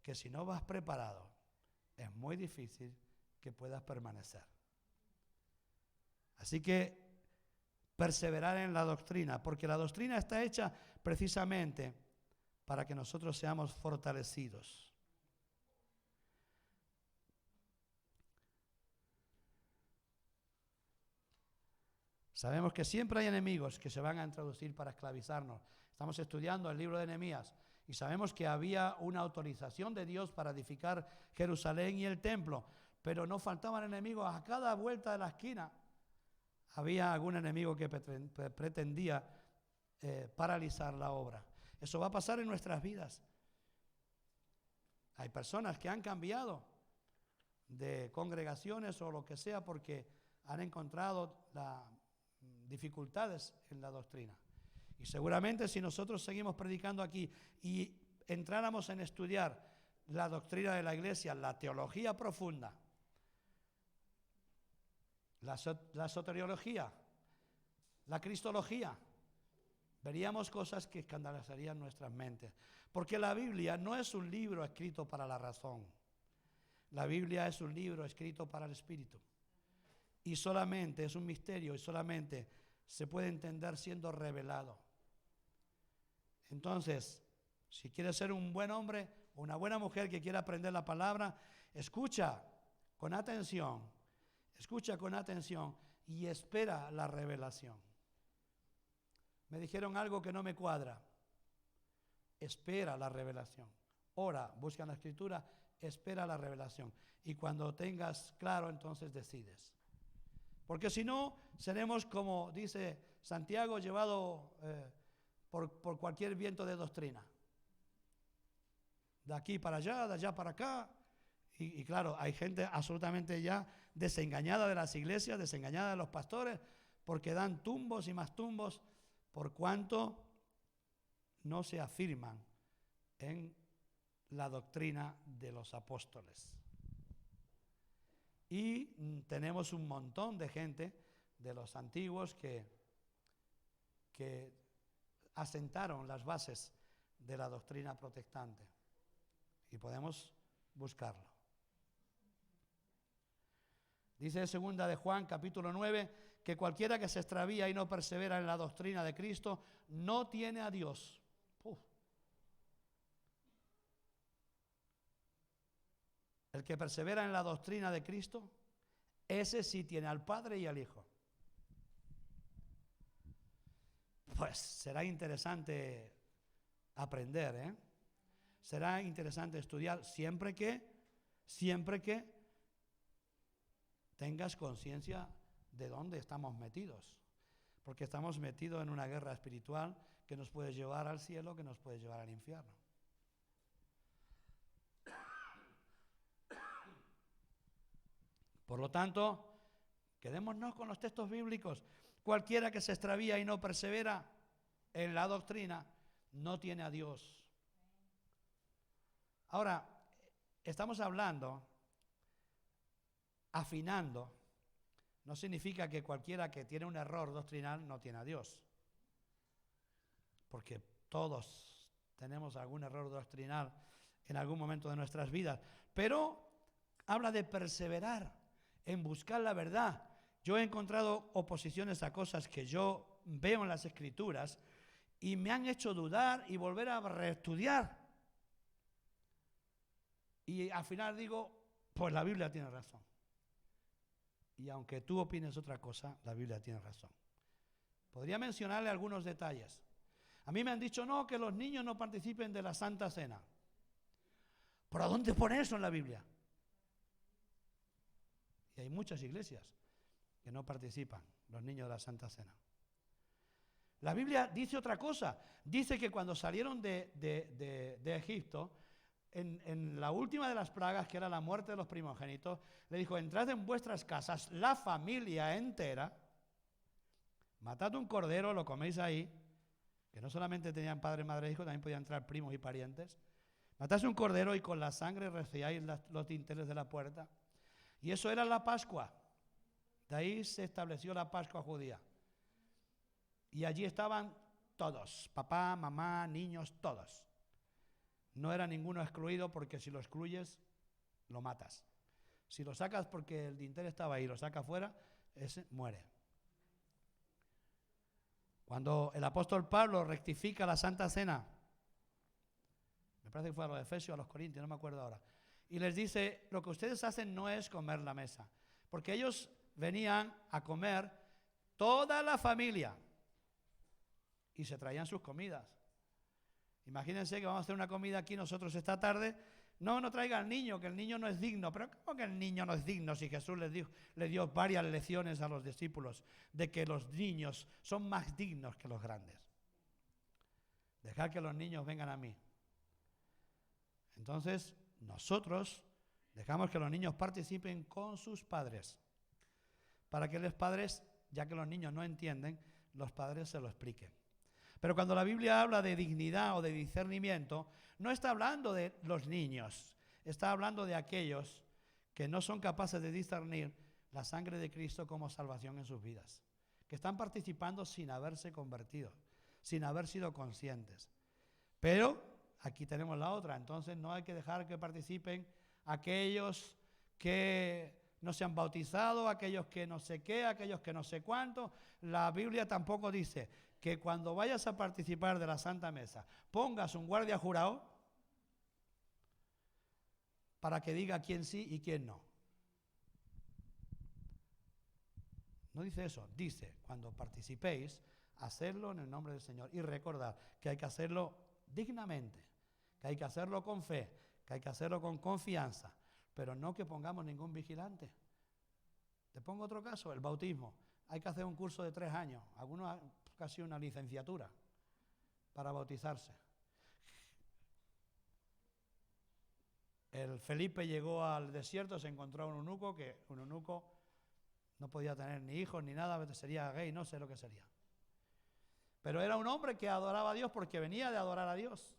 que si no vas preparado, es muy difícil que puedas permanecer. Así que perseverar en la doctrina, porque la doctrina está hecha precisamente para que nosotros seamos fortalecidos. Sabemos que siempre hay enemigos que se van a introducir para esclavizarnos. Estamos estudiando el libro de Nehemías y sabemos que había una autorización de Dios para edificar Jerusalén y el templo, pero no faltaban enemigos a cada vuelta de la esquina. Había algún enemigo que pretendía paralizar la obra. Eso va a pasar en nuestras vidas. Hay personas que han cambiado de congregaciones o lo que sea porque han encontrado dificultades en la doctrina. Y seguramente si nosotros seguimos predicando aquí y entráramos en estudiar la doctrina de la iglesia, la teología profunda, la soteriología, la cristología. Veríamos cosas que escandalizarían nuestras mentes. Porque la Biblia no es un libro escrito para la razón. La Biblia es un libro escrito para el espíritu. Y solamente es un misterio y solamente se puede entender siendo revelado. Entonces, si quieres ser un buen hombre o una buena mujer que quiera aprender la palabra, escucha con atención y espera la revelación. Me dijeron algo que no me cuadra. Espera la revelación. Ora, busca en la Escritura, espera la revelación. Y cuando tengas claro, entonces decides. Porque si no, seremos, como dice Santiago, llevado por cualquier viento de doctrina. De aquí para allá, de allá para acá. Y claro, hay gente absolutamente ya desengañada de las iglesias, desengañada de los pastores, porque dan tumbos y más tumbos, por cuanto no se afirman en la doctrina de los apóstoles. Y tenemos un montón de gente de los antiguos que asentaron las bases de la doctrina protestante. Y podemos buscarlo. Dice 2 de Juan, capítulo 9, que cualquiera que se extravía y no persevera en la doctrina de Cristo no tiene a Dios. El que persevera en la doctrina de Cristo, ese sí tiene al Padre y al Hijo. Pues será interesante aprender, ¿eh? Será interesante estudiar siempre que tengas conciencia de dónde estamos metidos. Porque estamos metidos en una guerra espiritual que nos puede llevar al cielo, que nos puede llevar al infierno. Por lo tanto, quedémonos con los textos bíblicos. Cualquiera que se extravía y no persevera en la doctrina no tiene a Dios. Ahora, estamos hablando, afinando, no significa que cualquiera que tiene un error doctrinal no tiene a Dios. Porque todos tenemos algún error doctrinal en algún momento de nuestras vidas. Pero habla de perseverar en buscar la verdad. Yo he encontrado oposiciones a cosas que yo veo en las Escrituras y me han hecho dudar y volver a reestudiar. Y al final digo, pues la Biblia tiene razón. Y aunque tú opines otra cosa, la Biblia tiene razón. Podría mencionarle algunos detalles. A mí me han dicho, no, que los niños no participen de la Santa Cena. ¿Pero dónde pone eso en la Biblia? Y hay muchas iglesias que no participan, los niños de la Santa Cena. La Biblia dice otra cosa. Dice que cuando salieron de Egipto, en la última de las plagas, que era la muerte de los primogénitos, le dijo, entrad en vuestras casas, la familia entera, matad un cordero, lo coméis ahí, que no solamente tenían padre, madre e hijo, también podían entrar primos y parientes. Matad un cordero y con la sangre rociáis los dinteles de la puerta. Y eso era la Pascua. De ahí se estableció la Pascua judía. Y allí estaban todos, papá, mamá, niños, todos. No era ninguno excluido, porque si lo excluyes, lo matas. Si lo sacas porque el dintel estaba ahí y lo saca afuera, ese muere. Cuando el apóstol Pablo rectifica la Santa Cena, me parece que fue a los Efesios, a los Corintios, no me acuerdo ahora, y les dice, lo que ustedes hacen no es comer la mesa, porque ellos venían a comer toda la familia y se traían sus comidas. Imagínense que vamos a hacer una comida aquí nosotros esta tarde. No traiga al niño, que el niño no es digno. Pero ¿cómo que el niño no es digno? Si Jesús le dio varias lecciones a los discípulos de que los niños son más dignos que los grandes. Dejad que los niños vengan a mí. Entonces, nosotros dejamos que los niños participen con sus padres, para que los padres, ya que los niños no entienden, los padres se lo expliquen. Pero cuando la Biblia habla de dignidad o de discernimiento, no está hablando de los niños, está hablando de aquellos que no son capaces de discernir la sangre de Cristo como salvación en sus vidas, que están participando sin haberse convertido, sin haber sido conscientes. Pero aquí tenemos la otra, entonces no hay que dejar que participen aquellos que no se han bautizado, aquellos que no sé qué, aquellos que no sé cuánto. La Biblia tampoco dice que cuando vayas a participar de la Santa Mesa pongas un guardia jurado para que diga quién sí y quién no. No dice eso, dice, cuando participéis, hacerlo en el nombre del Señor. Y recordad que hay que hacerlo dignamente, que hay que hacerlo con fe, que hay que hacerlo con confianza, pero no que pongamos ningún vigilante. Te pongo otro caso, el bautismo. Hay que hacer un curso de 3 años, algunos casi una licenciatura, para bautizarse. El Felipe llegó al desierto, se encontró a un eunuco no podía tener ni hijos ni nada, sería gay, no sé lo que sería. Pero era un hombre que adoraba a Dios porque venía de adorar a Dios.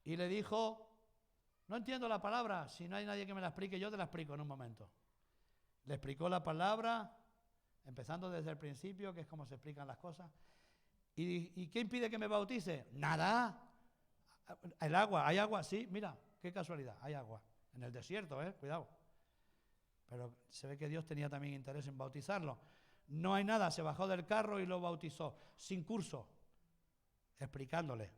Y le dijo, no entiendo la palabra, si no hay nadie que me la explique, yo te la explico en un momento. Le explicó la palabra, empezando desde el principio, que es como se explican las cosas. ¿Y qué impide que me bautice? Nada. El agua, ¿hay agua? Sí, mira, qué casualidad, hay agua. En el desierto, cuidado. Pero se ve que Dios tenía también interés en bautizarlo. No hay nada, se bajó del carro y lo bautizó, sin curso, explicándole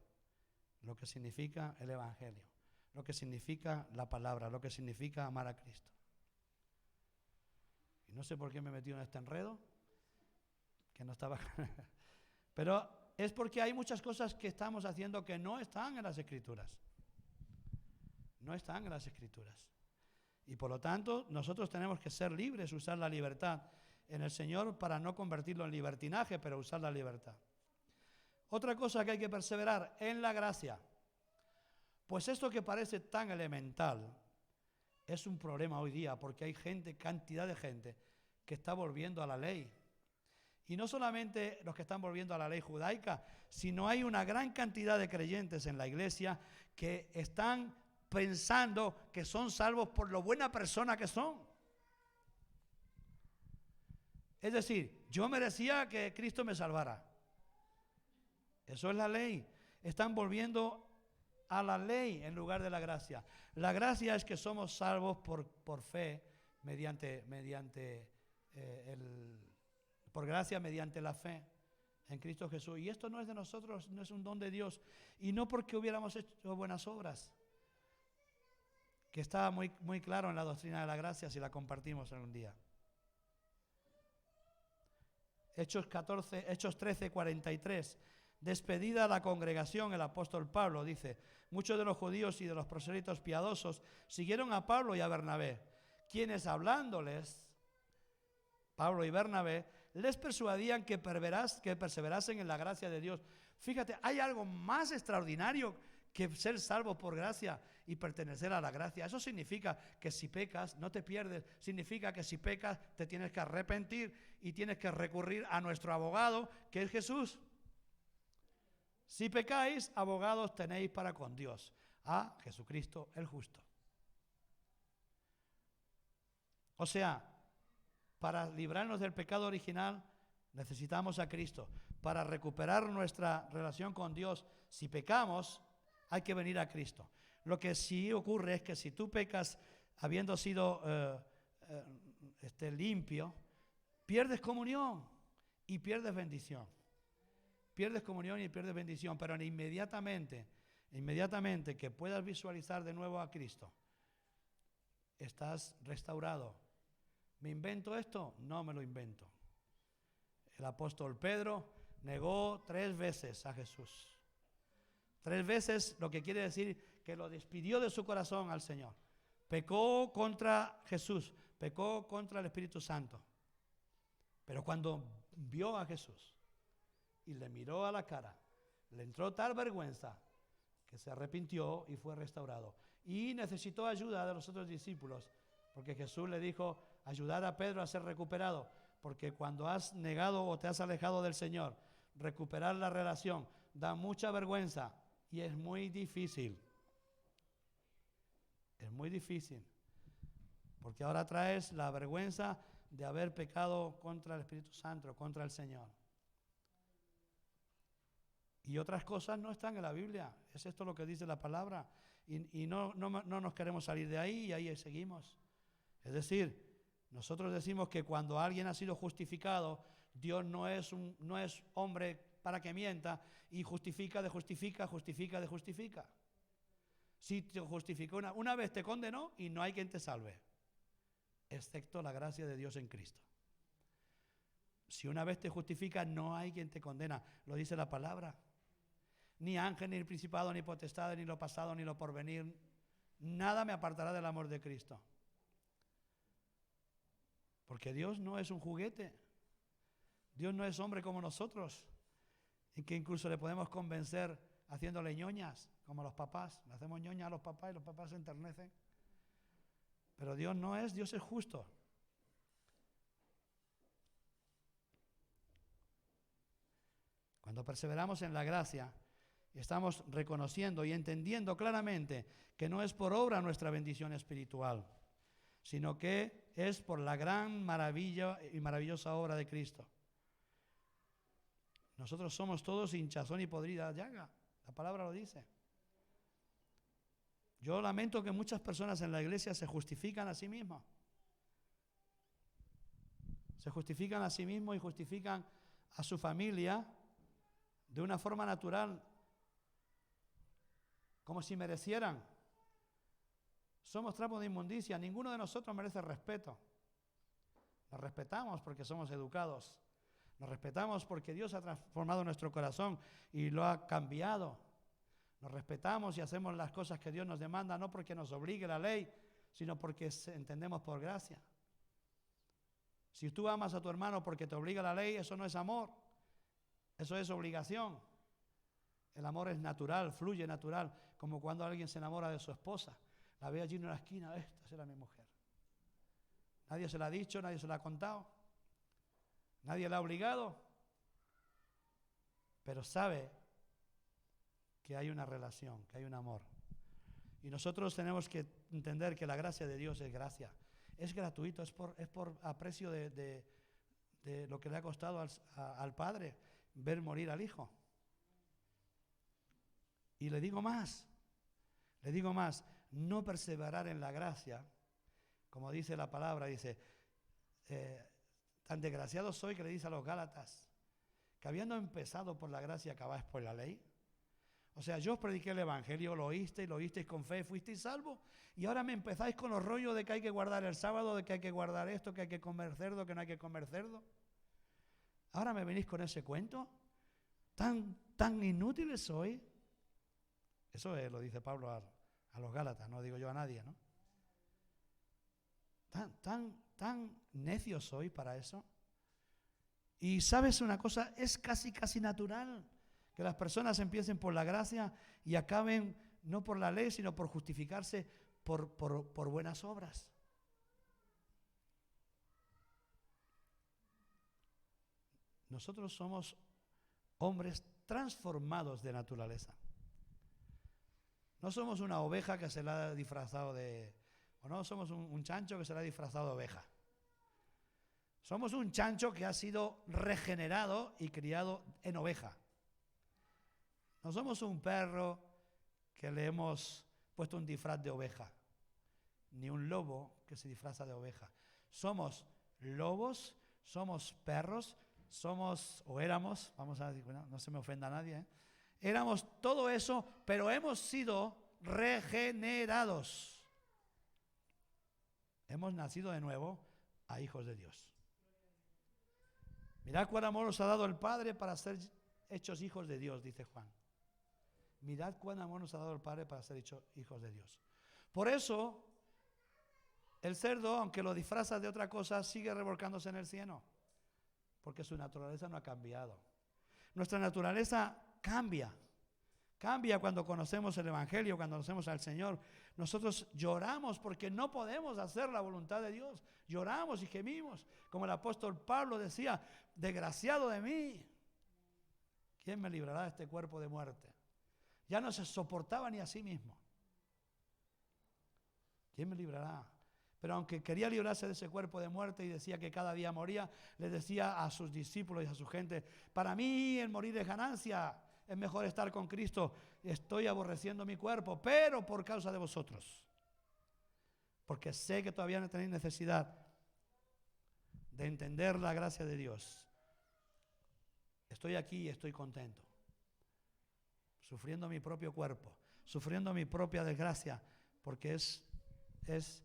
lo que significa el Evangelio, lo que significa la palabra, lo que significa amar a Cristo. Y no sé por qué me he metido en este enredo, que no estaba... Pero es porque hay muchas cosas que estamos haciendo que no están en las Escrituras. No están en las Escrituras. Y por lo tanto, nosotros tenemos que ser libres, usar la libertad en el Señor para no convertirlo en libertinaje, pero usar la libertad. Otra cosa que hay que perseverar en la gracia. Pues esto que parece tan elemental es un problema hoy día porque hay gente, cantidad de gente, que está volviendo a la ley. Y no solamente los que están volviendo a la ley judaica, sino hay una gran cantidad de creyentes en la iglesia que están pensando que son salvos por lo buena persona que son. Es decir, yo merecía que Cristo me salvara. Eso es la ley. Están volviendo a la ley en lugar de la gracia. La gracia es que somos salvos por fe, por gracia mediante la fe en Cristo Jesús. Y esto no es de nosotros, no es un don de Dios. Y no porque hubiéramos hecho buenas obras, que está muy, muy claro en la doctrina de la gracia si la compartimos en un día. Hechos 13, 43. Despedida la congregación, el apóstol Pablo dice, muchos de los judíos y de los prosélitos piadosos siguieron a Pablo y a Bernabé, quienes hablándoles, Pablo y Bernabé, les persuadían que perseverasen en la gracia de Dios. Fíjate, hay algo más extraordinario que ser salvo por gracia y pertenecer a la gracia. Eso significa que si pecas no te pierdes, significa que si pecas te tienes que arrepentir y tienes que recurrir a nuestro abogado, que es Jesús. Si pecáis, abogados tenéis para con Dios, a Jesucristo el justo. O sea, para librarnos del pecado original necesitamos a Cristo. Para recuperar nuestra relación con Dios, si pecamos, hay que venir a Cristo. Lo que sí ocurre es que si tú pecas habiendo sido limpio, pierdes comunión y pierdes bendición. Pierdes comunión y pierdes bendición, pero inmediatamente que puedas visualizar de nuevo a Cristo, estás restaurado. ¿Me invento esto? No me lo invento. El apóstol Pedro negó 3 veces a Jesús. 3 veces, lo que quiere decir que lo despidió de su corazón al Señor. Pecó contra Jesús, pecó contra el Espíritu Santo. Pero cuando vio a Jesús y le miró a la cara, le entró tal vergüenza que se arrepintió y fue restaurado. Y necesitó ayuda de los otros discípulos, porque Jesús le dijo, ayudar a Pedro a ser recuperado, porque cuando has negado o te has alejado del Señor, recuperar la relación da mucha vergüenza y es muy difícil. Es muy difícil. Porque ahora traes la vergüenza de haber pecado contra el Espíritu Santo, contra el Señor. Y otras cosas no están en la Biblia. Es esto lo que dice la palabra. Y no nos queremos salir de ahí y ahí seguimos. Es decir, nosotros decimos que cuando alguien ha sido justificado, Dios no es hombre para que mienta y justifica de justifica. Si te justificó una vez te condenó y no hay quien te salve, excepto la gracia de Dios en Cristo. Si una vez te justifica, no hay quien te condena. Lo dice la palabra. Ni ángel, ni principado, ni potestad, ni lo pasado, ni lo porvenir. Nada me apartará del amor de Cristo. Porque Dios no es un juguete. Dios no es hombre como nosotros, y que incluso le podemos convencer haciéndole ñoñas, como los papás. Le hacemos ñoñas a los papás y los papás se enternecen. Pero Dios no es, Dios es justo. Cuando perseveramos en la gracia, estamos reconociendo y entendiendo claramente que no es por obra nuestra bendición espiritual, sino que es por la gran maravilla y maravillosa obra de Cristo. Nosotros somos todos hinchazón y podrida llaga. La palabra lo dice. Yo lamento que muchas personas en la iglesia se justifican a sí mismas. Se justifican a sí mismos y justifican a su familia de una forma natural, como si merecieran. Somos trapos de inmundicia. Ninguno de nosotros merece respeto. Nos respetamos porque somos educados. Nos respetamos porque Dios ha transformado nuestro corazón y lo ha cambiado. Nos respetamos y hacemos las cosas que Dios nos demanda, no porque nos obligue la ley, sino porque entendemos por gracia. Si tú amas a tu hermano porque te obliga la ley, eso no es amor. Eso es obligación. El amor es natural, fluye natural, como cuando alguien se enamora de su esposa. La ve allí en una esquina, esta será mi mujer. Nadie se la ha dicho, nadie se la ha contado, nadie la ha obligado, pero sabe que hay una relación, que hay un amor. Y nosotros tenemos que entender que la gracia de Dios es gracia. Es gratuito, es por aprecio de lo que le ha costado al Padre ver morir al Hijo. Y le digo más, no perseverar en la gracia, como dice la palabra, dice, tan desgraciado soy que le dice a los Gálatas, que habiendo empezado por la gracia acabáis por la ley. O sea, yo os prediqué el Evangelio, lo oísteis con fe, fuisteis salvos, y ahora me empezáis con los rollos de que hay que guardar el sábado, de que hay que guardar esto, que hay que comer cerdo, que no hay que comer cerdo. Ahora me venís con ese cuento, tan inútiles sois. Eso lo dice Pablo a los Gálatas, no digo yo a nadie, ¿no? Tan necios sois para eso. Y sabes una cosa, es casi natural que las personas empiecen por la gracia y acaben no por la ley, sino por justificarse por buenas obras. Nosotros somos hombres transformados de naturaleza. No somos una oveja que se la ha disfrazado o no somos un chancho que se la ha disfrazado de oveja. Somos un chancho que ha sido regenerado y criado en oveja. No somos un perro que le hemos puesto un disfraz de oveja, ni un lobo que se disfraza de oveja. Somos lobos, somos perros, éramos, vamos a decir, no se me ofenda a nadie, éramos todo eso, pero hemos sido regenerados. Hemos nacido de nuevo a hijos de Dios. Mirad cuán amor nos ha dado el Padre para ser hechos hijos de Dios, dice Juan. Mirad cuán amor nos ha dado el Padre para ser hechos hijos de Dios. Por eso, el cerdo, aunque lo disfraza de otra cosa, sigue revolcándose en el cieno, porque su naturaleza no ha cambiado. Nuestra naturaleza cambia cuando conocemos el Evangelio, cuando conocemos al Señor. Nosotros lloramos porque no podemos hacer la voluntad de Dios. Lloramos y gemimos, como el apóstol Pablo decía, desgraciado de mí, ¿quién me librará de este cuerpo de muerte? Ya no se soportaba ni a sí mismo. ¿Quién me librará? Pero aunque quería librarse de ese cuerpo de muerte y decía que cada día moría, le decía a sus discípulos y a su gente, para mí el morir es ganancia, es mejor estar con Cristo, estoy aborreciendo mi cuerpo, pero por causa de vosotros, porque sé que todavía no tenéis necesidad de entender la gracia de Dios. Estoy aquí y estoy contento, sufriendo mi propio cuerpo, sufriendo mi propia desgracia, porque es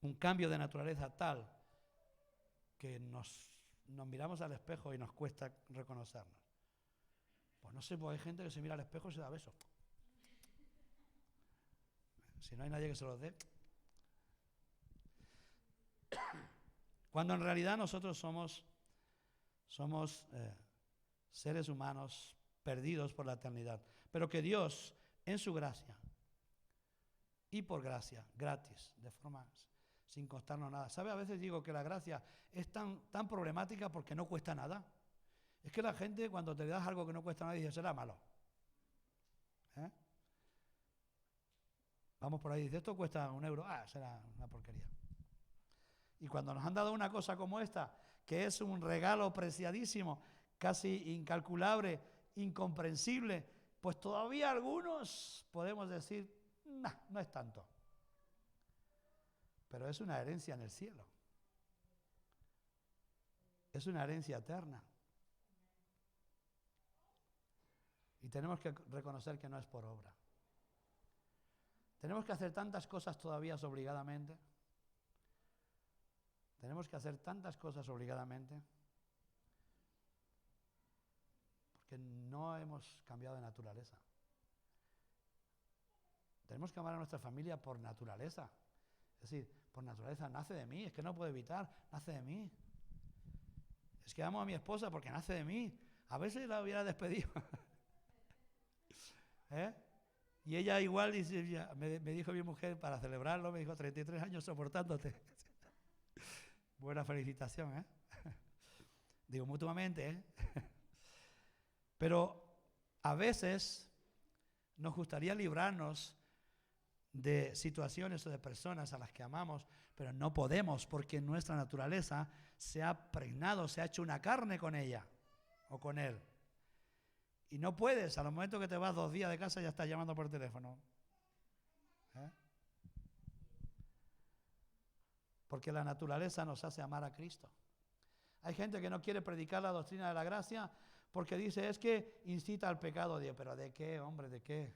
un cambio de naturaleza tal que nos miramos al espejo y nos cuesta reconocernos. Pues no sé, pues hay gente que se mira al espejo y se da besos. Si no hay nadie que se los dé. Cuando en realidad nosotros somos seres humanos perdidos por la eternidad. Pero que Dios, en su gracia, y por gracia, gratis, de forma sin costarnos nada. ¿Sabe? A veces digo que la gracia es tan problemática porque no cuesta nada. Es que la gente cuando te das algo que no cuesta nada dice, será malo. Vamos por ahí y dice, esto cuesta €1. Será una porquería. Y cuando nos han dado una cosa como esta, que es un regalo preciadísimo, casi incalculable, incomprensible, pues todavía algunos podemos decir, no es tanto. Pero es una herencia en el cielo. Es una herencia eterna. Y tenemos que reconocer que no es por obra. Tenemos que hacer tantas cosas todavía obligadamente. Tenemos que hacer tantas cosas obligadamente porque no hemos cambiado de naturaleza. Tenemos que amar a nuestra familia por naturaleza. Es decir, por naturaleza nace de mí, es que no puedo evitar, nace de mí. Es que amo a mi esposa porque nace de mí. A veces la hubiera despedido. Y ella igual me dijo mi mujer para celebrarlo, me dijo 33 años soportándote. Buena felicitación, Digo, mutuamente, Pero a veces nos gustaría librarnos de situaciones o de personas a las que amamos, pero no podemos porque nuestra naturaleza se ha pregnado, se ha hecho una carne con ella o con él. Y no puedes, a los momentos que te vas 2 días de casa ya estás llamando por teléfono. Porque la naturaleza nos hace amar a Cristo. Hay gente que no quiere predicar la doctrina de la gracia porque dice, es que incita al pecado. Digo, ¿pero de qué, hombre? ¿De qué?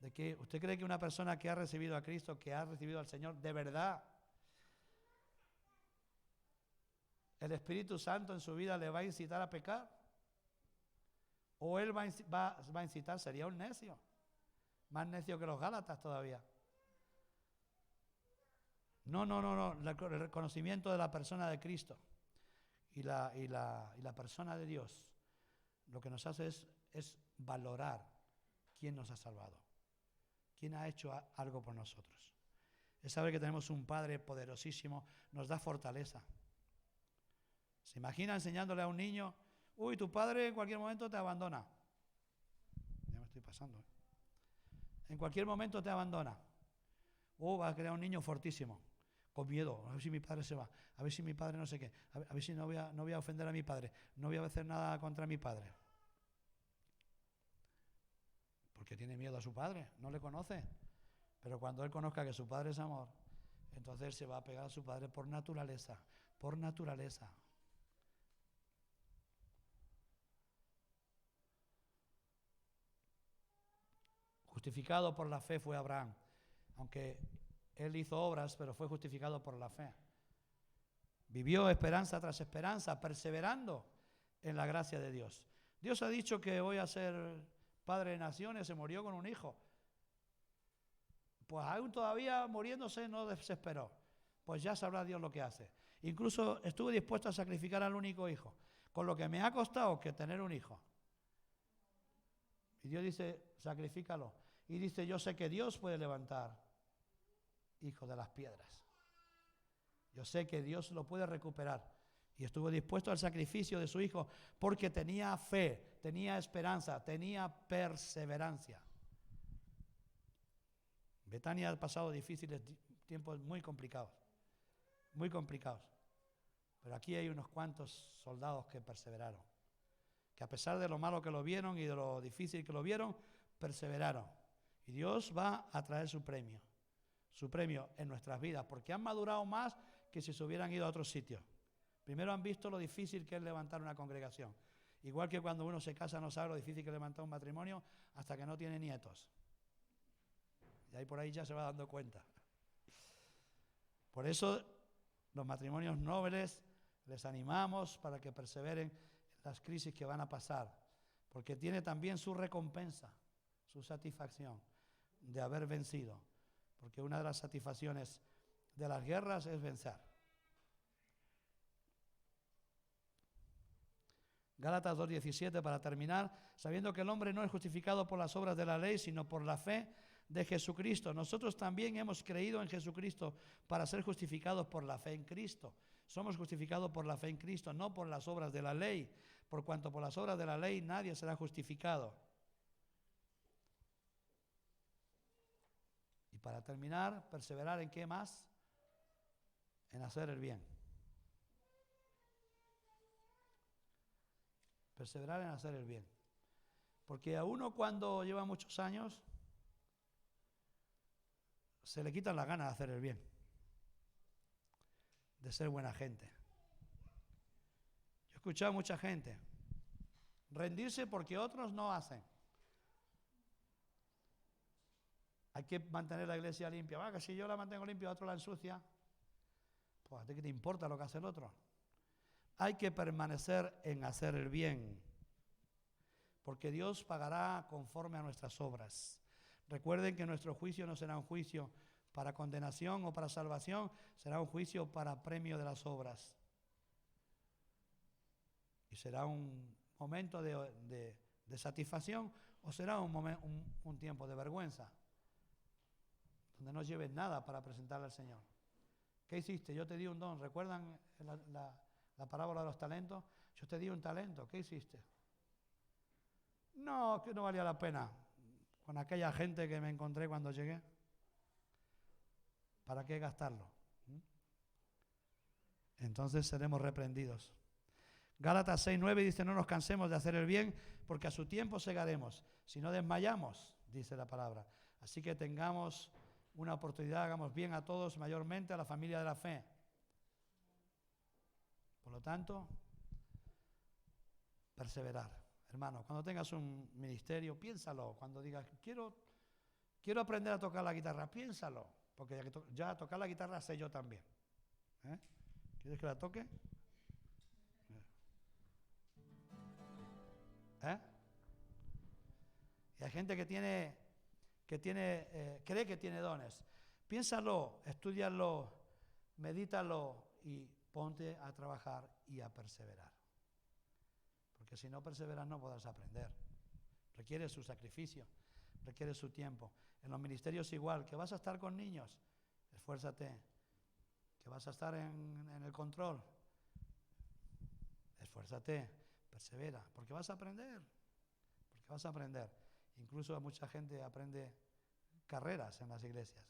¿De qué? ¿Usted cree que una persona que ha recibido a Cristo, que ha recibido al Señor, de verdad, el Espíritu Santo en su vida le va a incitar a pecar? ¿O él va a incitar? Sería un necio. Más necio que los Gálatas todavía. No. El reconocimiento de la persona de Cristo y la persona de Dios lo que nos hace es valorar quién nos ha salvado, quién ha hecho algo por nosotros. Es saber que tenemos un Padre poderosísimo, nos da fortaleza. ¿Se imagina enseñándole a un niño, uy, tu padre en cualquier momento te abandona? Ya me estoy pasando. En cualquier momento te abandona. Va a crear un niño fortísimo, con miedo, a ver si mi padre se va, a ver si mi padre no sé qué, a ver si no voy a ofender a mi padre, no voy a hacer nada contra mi padre. Porque tiene miedo a su padre, no le conoce. Pero cuando él conozca que su padre es amor, entonces él se va a pegar a su padre por naturaleza, por naturaleza. Justificado por la fe fue Abraham, aunque él hizo obras, pero fue justificado por la fe. Vivió esperanza tras esperanza, perseverando en la gracia de Dios. Dios ha dicho que voy a ser padre de naciones, se murió con un hijo. Pues aún todavía muriéndose no desesperó. Pues ya sabrá Dios lo que hace. Incluso estuve dispuesto a sacrificar al único hijo, con lo que me ha costado que tener un hijo. Y Dios dice, sacrifícalo. Y dice, yo sé que Dios puede levantar hijos de las piedras. Yo sé que Dios lo puede recuperar. Y estuvo dispuesto al sacrificio de su hijo porque tenía fe, tenía esperanza, tenía perseverancia. Betania ha pasado difíciles tiempos muy complicados, muy complicados. Pero aquí hay unos cuantos soldados que perseveraron, que a pesar de lo malo que lo vieron y de lo difícil que lo vieron, perseveraron. Y Dios va a traer su premio en nuestras vidas, porque han madurado más que si se hubieran ido a otros sitios. Primero han visto lo difícil que es levantar una congregación. Igual que cuando uno se casa no sabe lo difícil que es levantar un matrimonio hasta que no tiene nietos. Y ahí por ahí ya se va dando cuenta. Por eso los matrimonios nobles les animamos para que perseveren en las crisis que van a pasar, porque tiene también su recompensa, su satisfacción de haber vencido, porque una de las satisfacciones de las guerras es vencer. Gálatas 2:17 para terminar, sabiendo que el hombre no es justificado por las obras de la ley, sino por la fe de Jesucristo. Nosotros también hemos creído en Jesucristo para ser justificados por la fe en Cristo. Somos justificados por la fe en Cristo, no por las obras de la ley, por cuanto por las obras de la ley nadie será justificado. Y para terminar, perseverar ¿en qué más? En hacer el bien. Perseverar en hacer el bien. Porque a uno cuando lleva muchos años se le quitan las ganas de hacer el bien, de ser buena gente. Yo he escuchado a mucha gente rendirse porque otros no hacen. Hay que mantener la iglesia limpia. Que si yo la mantengo limpia, otro la ensucia. Pues a ti qué te importa lo que hace el otro. Hay que permanecer en hacer el bien, porque Dios pagará conforme a nuestras obras. Recuerden que nuestro juicio no será un juicio para condenación o para salvación, será un juicio para premio de las obras. Y será un momento de satisfacción o será un tiempo de vergüenza, donde no lleves nada para presentarle al Señor. ¿Qué hiciste? Yo te di un don. ¿Recuerdan la parábola de los talentos? Yo te di un talento. ¿Qué hiciste? No, que no valía la pena. Con aquella gente que me encontré cuando llegué, ¿para qué gastarlo? Entonces seremos reprendidos. Gálatas 6:9 dice: no nos cansemos de hacer el bien, porque a su tiempo segaremos. Si no desmayamos, dice la palabra. Así que tengamos una oportunidad, hagamos bien a todos, mayormente a la familia de la fe. Por lo tanto, perseverar. Hermano, cuando tengas un ministerio, piénsalo. Cuando digas, quiero aprender a tocar la guitarra, piénsalo. Porque ya tocar la guitarra sé yo también. ¿Quieres que la toque? Y hay gente cree que tiene dones. Piénsalo, estúdialo, medítalo y ponte a trabajar y a perseverar. Porque si no perseveras no podrás aprender. Requiere su sacrificio, requiere su tiempo. En los ministerios igual, que vas a estar con niños, esfuérzate. Que vas a estar en el control, esfuérzate, persevera, porque vas a aprender. Incluso mucha gente aprende carreras en las iglesias.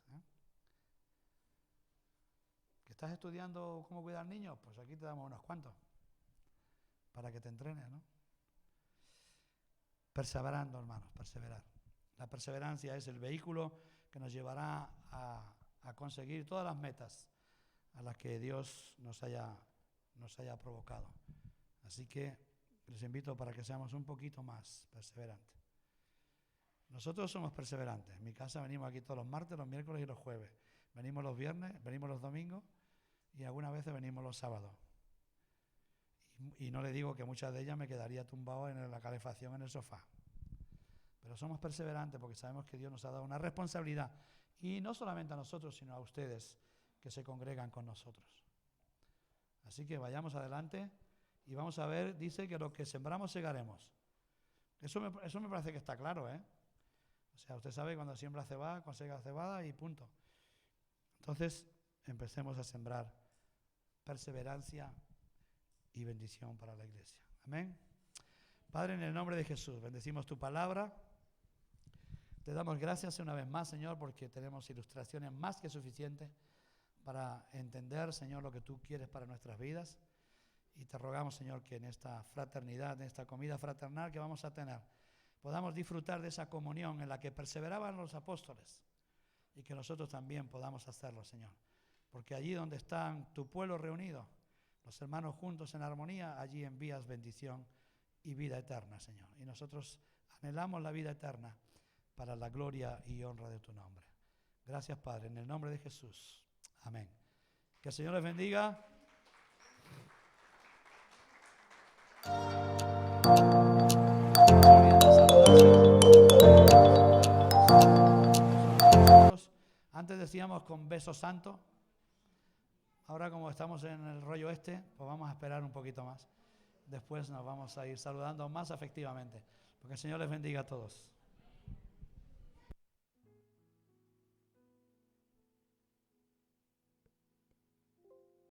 ¿Que estás estudiando cómo cuidar niños? Pues aquí te damos unos cuantos para que te entrenes, ¿no? Perseverando, hermanos, perseverar. La perseverancia es el vehículo que nos llevará a conseguir todas las metas a las que Dios nos haya provocado. Así que les invito para que seamos un poquito más perseverantes. Nosotros somos perseverantes. En mi casa venimos aquí todos los martes, los miércoles y los jueves. Venimos los viernes, venimos los domingos y algunas veces venimos los sábados. Y no le digo que muchas de ellas me quedaría tumbado en la calefacción en el sofá. Pero somos perseverantes porque sabemos que Dios nos ha dado una responsabilidad. Y no solamente a nosotros, sino a ustedes que se congregan con nosotros. Así que vayamos adelante y vamos a ver, dice que lo que sembramos segaremos. Eso me parece que está claro, ¿eh? O sea, usted sabe cuando siembra cebada, consiga cebada y punto. Entonces, empecemos a sembrar perseverancia y bendición para la iglesia. Amén. Padre, en el nombre de Jesús, bendecimos tu palabra. Te damos gracias una vez más, Señor, porque tenemos ilustraciones más que suficientes para entender, Señor, lo que tú quieres para nuestras vidas. Y te rogamos, Señor, que en esta fraternidad, en esta comida fraternal que vamos a tener, podamos disfrutar de esa comunión en la que perseveraban los apóstoles y que nosotros también podamos hacerlo, Señor. Porque allí donde están tu pueblo reunido, los hermanos juntos en armonía, allí envías bendición y vida eterna, Señor. Y nosotros anhelamos la vida eterna para la gloria y honra de tu nombre. Gracias, Padre, en el nombre de Jesús. Amén. Que el Señor les bendiga. Antes decíamos con beso santo. Ahora, como estamos en el rollo este, pues vamos a esperar un poquito más. Después nos vamos a ir saludando más afectivamente. Porque el Señor les bendiga a todos.